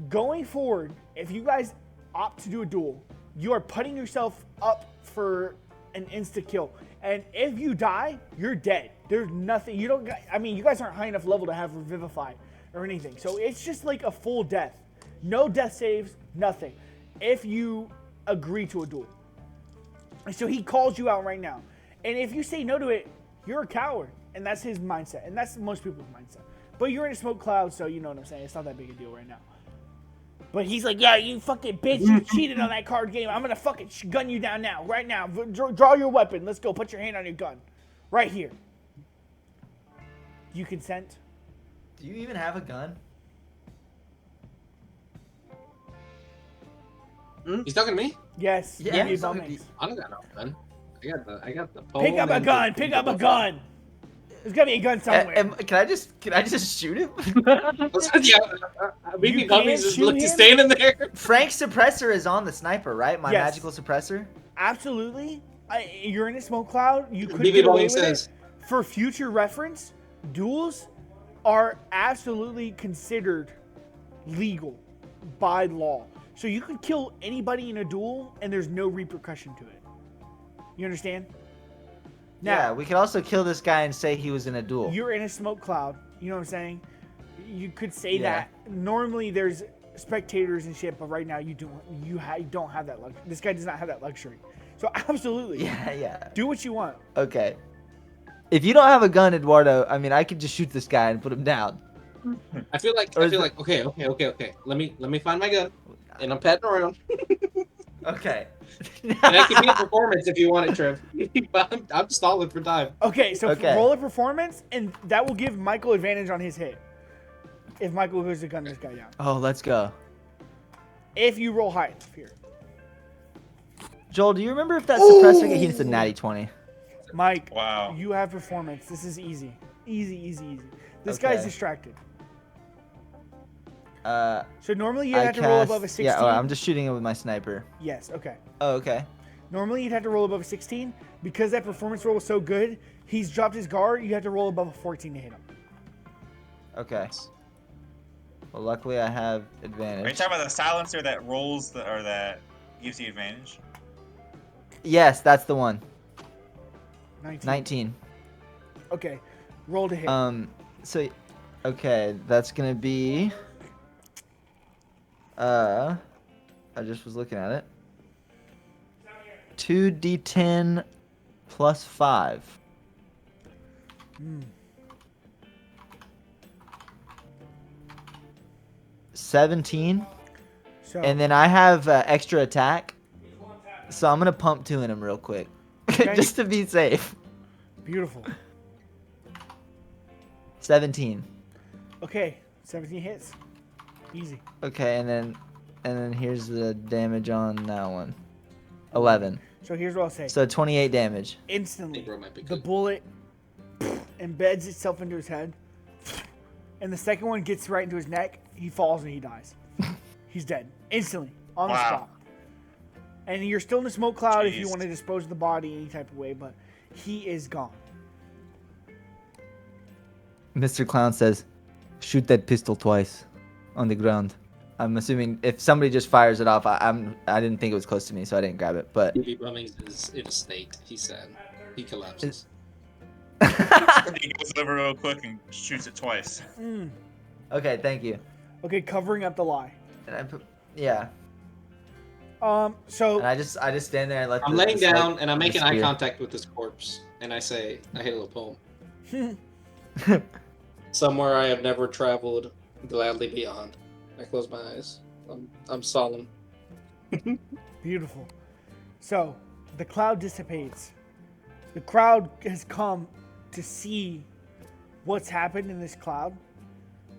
Going forward, if you guys opt to do a duel, you are putting yourself up for an insta kill. And if you die, you're dead. There's nothing. You guys aren't high enough level to have Revivify or anything. So it's just like a full death. No death saves, nothing. If you agree to a duel. And so he calls you out right now. And if you say no to it, you're a coward. And that's his mindset. And that's most people's mindset. But you're in a smoke cloud, so you know what I'm saying. It's not that big a deal right now. But he's like, yeah, you fucking bitch. You cheated on that card game. I'm going to fucking gun you down now. Right now. Draw your weapon. Let's go. Put your hand on your gun. Right here. You consent? Do you even have a gun? He's talking to me? Yes. Yeah, give me he's bum talking to eggs. I don't got no gun. I got the pole Pick up a and gun. the- Pick up a gun. There's got to be a gun somewhere. Can I just shoot him? We You can can't just shoot look him? standing there. Frank's suppressor is on the sniper, right? My Yes. magical suppressor. Absolutely. You're in a smoke cloud. You could BB get away Bowling with says. it. For future reference, duels are absolutely considered legal by law. So you could kill anybody in a duel and there's no repercussion to it. You understand? Yeah, we could also kill this guy and say he was in a duel. You're in a smoke cloud. You know what I'm saying? You could say Yeah. that. Normally there's spectators and shit, but right now you don't have that luxury. This guy does not have that luxury. So absolutely. Yeah. Do what you want. Okay. If you don't have a gun, Eduardo, I mean, I could just shoot this guy and put him down. I feel like okay. Let me find my gun, and I'm patting around. Okay. And that can be a performance if you want it, Trev. But I'm stalling for time. Okay, so Okay. roll a performance, and that will give Michael advantage on his hit. If Michael goes to gun this guy down. Oh, let's go. If you roll high enough here. Joel, do you remember if that suppressor he hits a natty 20? Mike, Wow. you have performance. This is easy. Easy. This guy's Okay. distracted. So So normally you have to roll above a 16. Yeah, I'm just shooting it with my sniper. Yes, okay. Oh, okay. Normally you'd have to roll above a 16. Because that performance roll was so good, he's dropped his guard, you have to roll above a 14 to hit him. Okay. Well, luckily I have Are you advantage. talking about the silencer that rolls or that gives you advantage? Yes, that's the one. 19. 19. Okay. Roll to hit. So, okay, that's gonna be. I just was looking at it. 2d10 plus 5. 17. So And then I have extra attack. So I'm gonna pump 2 in him real quick. Okay. Just to be safe. beautiful. 17. Okay, 17 hits. Easy. Okay, and then here's the damage on that one. 11. So here's what I'll say. So 28 damage. Instantly, Bro might be the good. bullet embeds itself into his head, and the second one gets right into his neck. He falls and he dies. He's dead instantly on the Wow. spot. And you're still in the smoke cloud if you Jeez. want to dispose of the body any type of way, but he is gone. Mr. Clown says, "Shoot that pistol twice on the ground." I'm assuming if somebody just fires it off, I didn't think it was close to me, so I didn't grab it. But BB Bummings is in a state. He's sad. He collapses. He goes over real quick and shoots it twice. okay, thank you. Okay, covering up the lie. And I put, yeah, So and I just stand there and let. I'm the laying smoke down and I'm making eye disappear. contact with this corpse, and I say, I hit a little poem. Somewhere I have never traveled, gladly beyond. I close my eyes. I'm solemn. beautiful. So the cloud dissipates. The crowd has come to see what's happened in this cloud,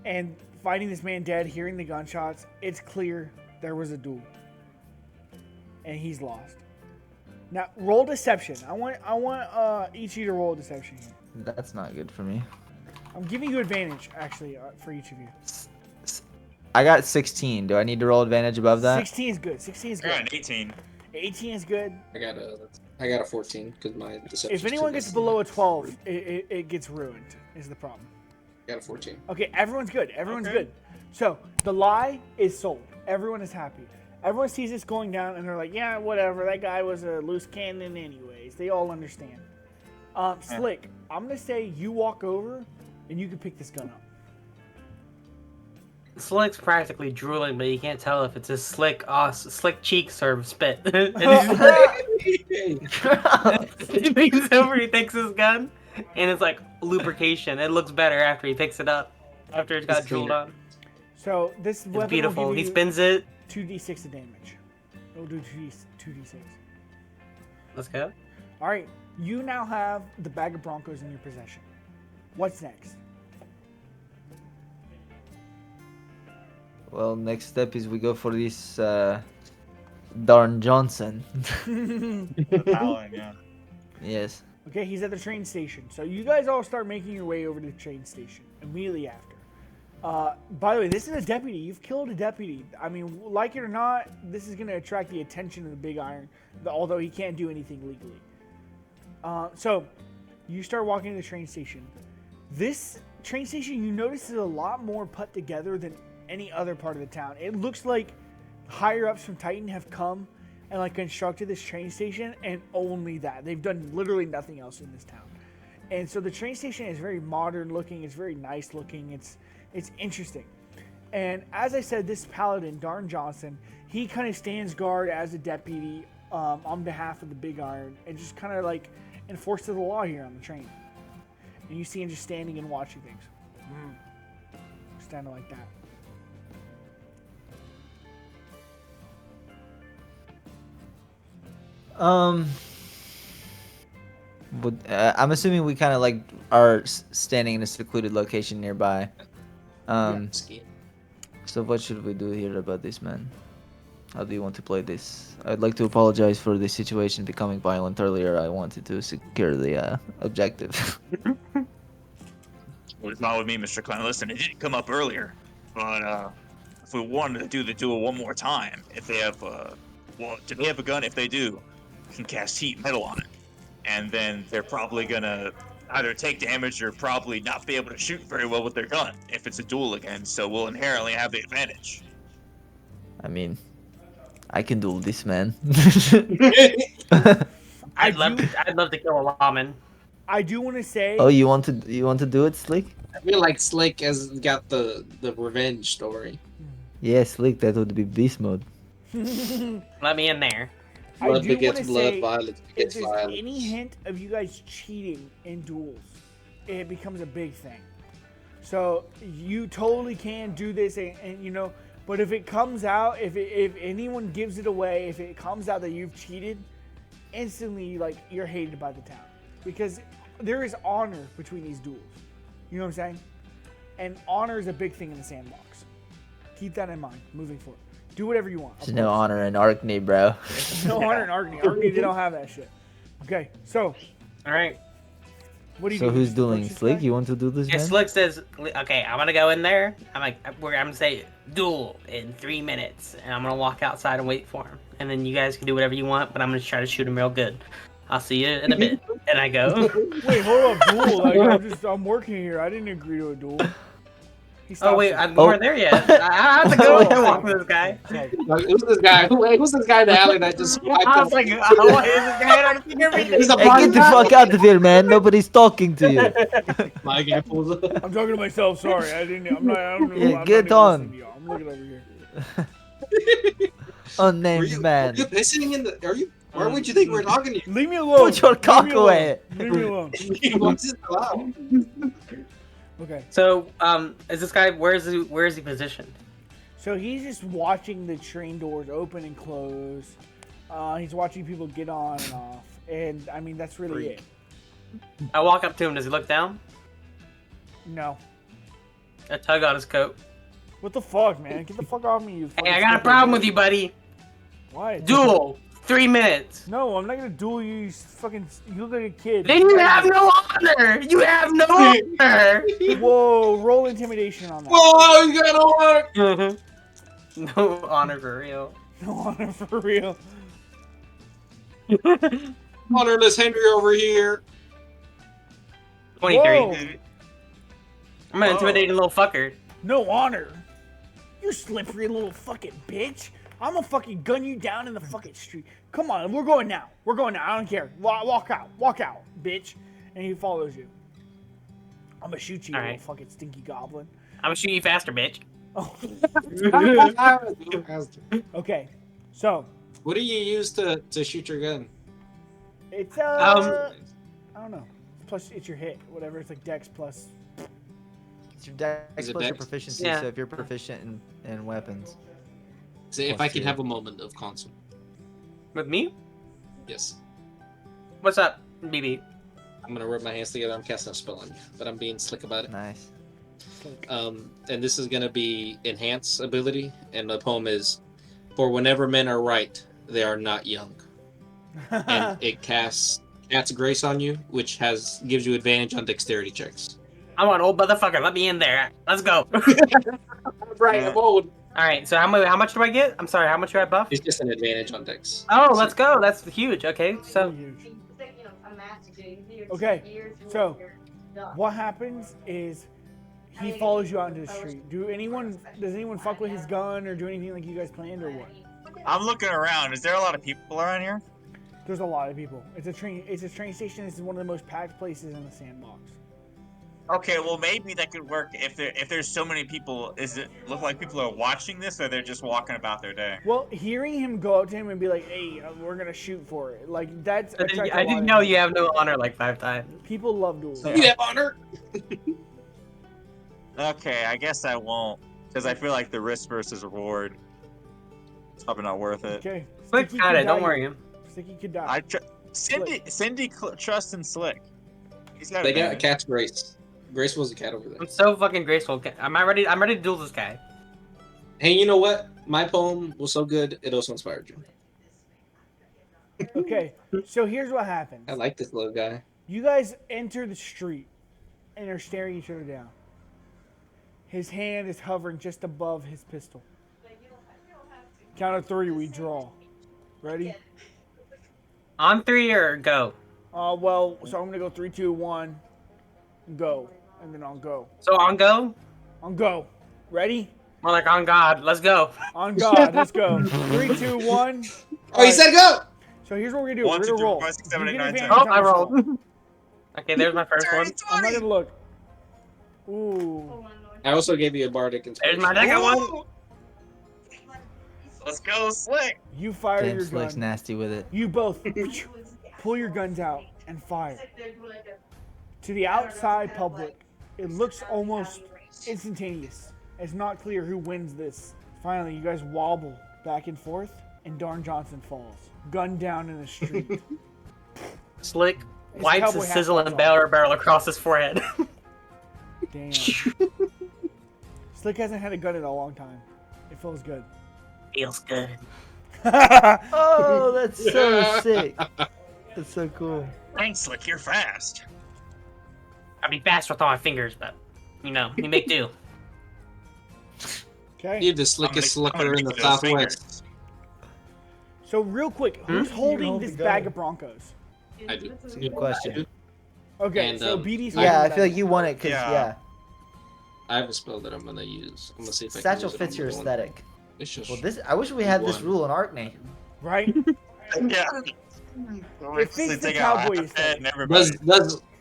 and finding this man dead, hearing the gunshots, it's clear there was a duel, and he's lost. Now roll deception. I want each of you to roll deception here. That's not good for me. I'm giving you advantage actually for each of you. I got 16. Do I need to roll advantage above that? 16 is good. 16 is I got good. an 18. 18 is good. I got a 14 because my deception. If anyone gets below a 12, it gets ruined. Is the problem? I got a 14. Okay, everyone's good. Everyone's Okay. good. So the lie is sold. Everyone is happy. Everyone sees this going down, and they're like, "Yeah, whatever. That guy was a loose cannon, anyways." They all understand. Slick, I'm gonna say you walk over, and you can pick this gun up. Slick's practically drooling, but you can't tell if it's his slick cheeks or spit. And he leans over, he takes his gun, and it's like lubrication. It looks better after he picks it up, after it's got It's drooled cleaner. on. So this It's weapon beautiful. will He give you spins it. 2d6 of damage. It'll do 2d6. Let's go. All right, you now have the bag of Broncos in your possession. What's next? Well, next step is we go for this darn Johnson. Alan, yeah. Yes. Okay, he's at the train station. So you guys all start making your way over to the train station immediately after. By the way, this is a deputy. You've killed a deputy. I mean, like it or not, this is going to attract the attention of the Big Iron, although he can't do anything legally. So you start walking to the train station. This train station, you notice, is a lot more put together than any other part of the town. It looks like higher ups from Titan have come and like constructed this train station, and only that. They've done literally nothing else in this town. And so the train station is very modern looking. It's very nice looking. It's interesting. And as I said, this paladin, Darn Johnson, he kind of stands guard as a deputy on behalf of the Big Iron and just kind of like enforces the law here on the train. And you see him just standing and watching things. Standing like that. I'm assuming we kind of like are standing in a secluded location nearby. Ski. So what should we do here about this man? How do you want to play this? I'd like to apologize for the situation becoming violent earlier. I wanted to secure the objective. Well, it's not with me, Mr. Clown. Listen, it didn't come up earlier, but if we wanted to do the duel one more time, if they have well, do they have a gun? If they do, we can cast heat metal on it, and then they're probably gonna either take damage or probably not be able to shoot very well with their gun if it's a duel again. So we'll inherently have the advantage. I mean, I can duel this man. I'd love to kill a lawman. I do want to say. Oh, you want to do it, Slick? I feel like Slick has got the revenge story. Yeah, Slick. That would be beast mode. Let me in there. I Blood do begets wanna blood, say, violence if begets there's violence. any hint of you guys cheating in duels, it becomes a big thing. So you totally can do this, and you know. But if it comes out, if anyone gives it away, if it comes out that you've cheated, instantly like you're hated by the town, because there is honor between these duels. You know what I'm saying? And honor is a big thing in the Sandbox. Keep that in mind moving forward. Do whatever you want. There's no honor in Arkney, bro. No honor in Arkney. Arkney, they don't have that shit. Okay, so All right. what do you So do? who's Just dueling? approach this Slick, guy? you want to do this, Yeah, man? Slick says, okay, I'm gonna go in there. I'm gonna say duel in 3 minutes, and I'm gonna walk outside and wait for him. And then you guys can do whatever you want, but I'm gonna try to shoot him real good. I'll see you in a bit. And I go. Wait, hold up, duel. Like, I'm working here. I didn't agree to a duel. He stops Oh wait, it. we weren't there yet. I have to go and walk with this guy. Like, who's this guy? Who's this guy in the alley that just swiped I was up? like, what is this guy trying to figure me? He's a Hey, blind get the guy. fuck out of here, man. Nobody's talking to you. My guy pulls up. I'm talking to myself. Sorry, I didn't. I'm not. I don't know. Yeah, I'm get not on. even listening to y'all. I'm looking over here. Unnamed man. Are you pissing in the? Are you? Why would you think we're talking to you? Leave me alone. Put your Leave cock me alone. away. Leave me alone. What's this loud? Okay, So, is this guy? Where is he positioned? so he's just watching the train doors open and close. He's watching people get on and off, and I mean that's really it. I walk up to him. Does he look down? No. I tug on his coat. What the fuck, man? Get the fuck off me, you. Hey, I got a problem with you, buddy. Why? Duel. 3 minutes. No, I'm not gonna duel you. You fucking. You look like a kid. Then you have no honor. You have no honor. Whoa! Roll intimidation on that. Whoa, you got on. No honor for real. No honor for real. Honorless Henry over here. 23. Whoa. I'm an intimidating little fucker. No honor. You slippery little fucking bitch. I'm gonna fucking gun you down in the fucking street. Come on, we're going now. We're going now. I don't care. Walk out. Walk out, bitch. And he follows you. I'm gonna shoot you, you All little right. fucking stinky goblin. I'm gonna shoot you faster, bitch. Oh. Okay. So What do you use to shoot your gun? it's Um, I don't know. Plus it's your hit. Whatever. It's like Dex plus. It's your dex Is it plus your dex? proficiency, Yeah. so if you're proficient in weapons. Say if Plus I could two. have a moment of console. With me? Yes. What's up, BB? I'm gonna rub my hands together. I'm casting a spell on you, but I'm being slick about it. Nice. And this is gonna be enhance ability, and the poem is, "For whenever men are right, they are not young." And it casts Cat's Grace on you, which gives you advantage on dexterity checks. I'm an old motherfucker. Let me in there. Let's go. Right, I'm old. All right. So how much do I get? I'm sorry. How much do I buff? It's just an advantage on dex. Oh, let's go. That's huge. Okay. So Huge. Okay, so what happens is he follows you out into the street. Does anyone fuck with his gun or do anything like you guys planned or what? I'm looking around. Is there a lot of people around here? There's a lot of people. It's a train station. This is one of the most packed places in the Sandbox. Okay, well maybe that could work if there's so many people. Is it look like people are watching this, or they're just walking about their day? Well, hearing him go up to him and be like, "Hey, we're gonna shoot for it," like that's. attracts a I lot didn't of know people. you have no honor like 5 times. People love duels. You have honor. Okay, I guess I won't, because I feel like the risk versus reward. It's probably not worth it. Okay. Slick Sticky got could it. Don't die. worry. Sticky could die. I Cindy trusts in Slick. He's got They got a advantage. Cat's Grace. Grace was a cat over there. I'm so fucking graceful. I'm ready to duel this guy. Hey, you know what? my poem was so good it also inspired you. Okay, so here's what happens. I like this little guy. You guys enter the street and are staring each other down. His hand is hovering just above his pistol. Count of 3, we draw. Ready? On 3 or go? Well, so I'm gonna go 3, 2, 1, go, and then I'll go. So on go? On go. Ready? More like on God. Let's go. On God. Let's go. 3, 2, 1. Oh, he said go! So here's what we're gonna do. 1, We're 2, gonna 3, roll. 4, 5, 6, 7, You 8, get 9, 10. advantage Oh, on I this roll. rolled. Okay, there's my first one. I'm not gonna look. Ooh. I also gave you a bardic There's inspiration. my second one. Woo! Let's go, Slick. You fire Damn, your Slick's gun. nasty with it. You both pull your guns out and fire. To the outside public, it looks almost instantaneous. It's not clear who wins this. Finally, you guys wobble back and forth, and Darn Johnson falls. Gun down in the street. Slick His wipes cowboy his hat sizzling falls barrel across his forehead. Damn. Slick hasn't had a gun in a long time. It feels good. Feels good. Oh, that's so sick. That's so cool. Thanks, Slick. You're fast. I'd be fast with all my fingers, but you make do. Okay. You're the slickest slicker in the Southwest. So real quick, who's holding hold this the gun. bag of Broncos? I do. That's a good question. Okay, And, so um, BD's Yeah, I holding feel that. like you won it because Yeah. I have a spell that I'm gonna use. I'm gonna see if I can Satchel use it fits on your the one. aesthetic. It's just Well, this I wish we had this One. rule in Arkney. Right? Yeah. It fits the cowboy aesthetic. and everybody.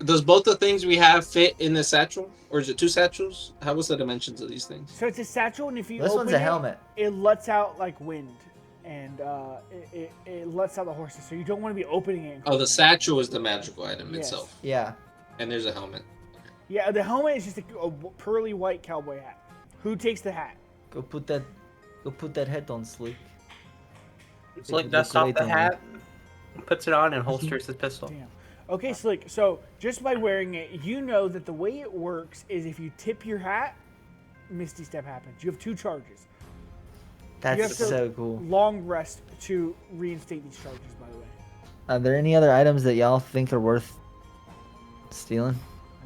does both the things we have fit in the satchel, or is it 2 satchels? How was the dimensions of these things? So it's a satchel, and if you This open one's a it, helmet. it lets out like wind, and it lets out the horses. So you don't want to be opening it. Oh, the satchel is the magical item Yes. itself, Yeah. and there's a helmet. Yeah, the helmet is just a pearly white cowboy hat. Who takes the hat? Go put that hat on, Slick. Slick Look dusts off great the on hat, puts it on, and holsters his pistol. Damn. Okay, Slick. So just by wearing it, you know that the way it works is if you tip your hat, Misty Step happens. You have 2 charges. That's have to- so cool. Long rest to reinstate these charges, by the way. Are there any other items that y'all think are worth stealing?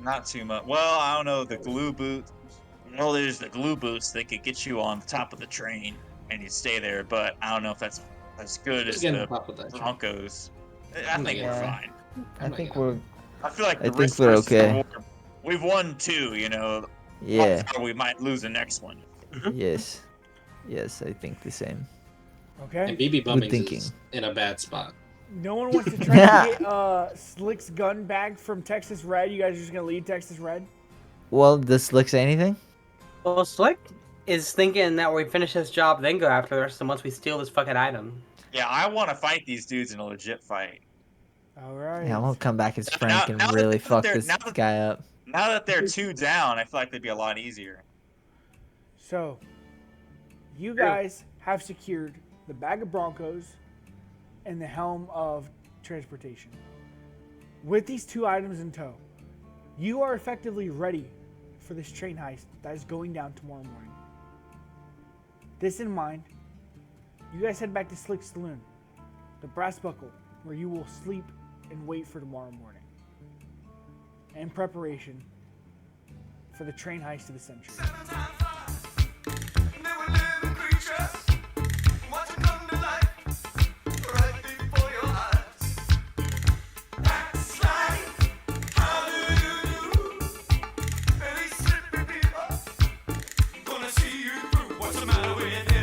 Not too much. Well, I don't know. The glue boots. Well, there's the glue boots that could get you on the top of the train and you stay there. But I don't know if that's as good Just as get on the top of that. Broncos. I I'm think not we're getting- fine. I think gonna- we're I feel like I the think risk we're versus okay. reward. We've won 2. yeah. Or we might lose the next one. Yes. Yes, I think the same. Okay. And BB Bummings thinking. is in a bad spot. No one wants to try to get Slick's gun back from Texas Red. You guys are just gonna leave Texas Red? Well, does Slick say anything? Well, Slick is thinking that we finish this job, then go after the rest of them once we steal this fucking item. Yeah, I want to fight these dudes in a legit fight. All right. Yeah, I'm gonna come back as Now- Frank and now that- really now that fuck they're- this now that- guy up. Now that they're 2 down, I feel like they'd be a lot easier. So, you guys have secured the bag of Broncos and the helm of transportation. With these 2 items in tow, you are effectively ready for this train heist that is going down tomorrow morning. This in mind, you guys head back to Slick's Saloon, the Brass Buckle, where you will sleep and wait for tomorrow morning. In preparation for the train heist of the century. Gonna see you through. What's the matter with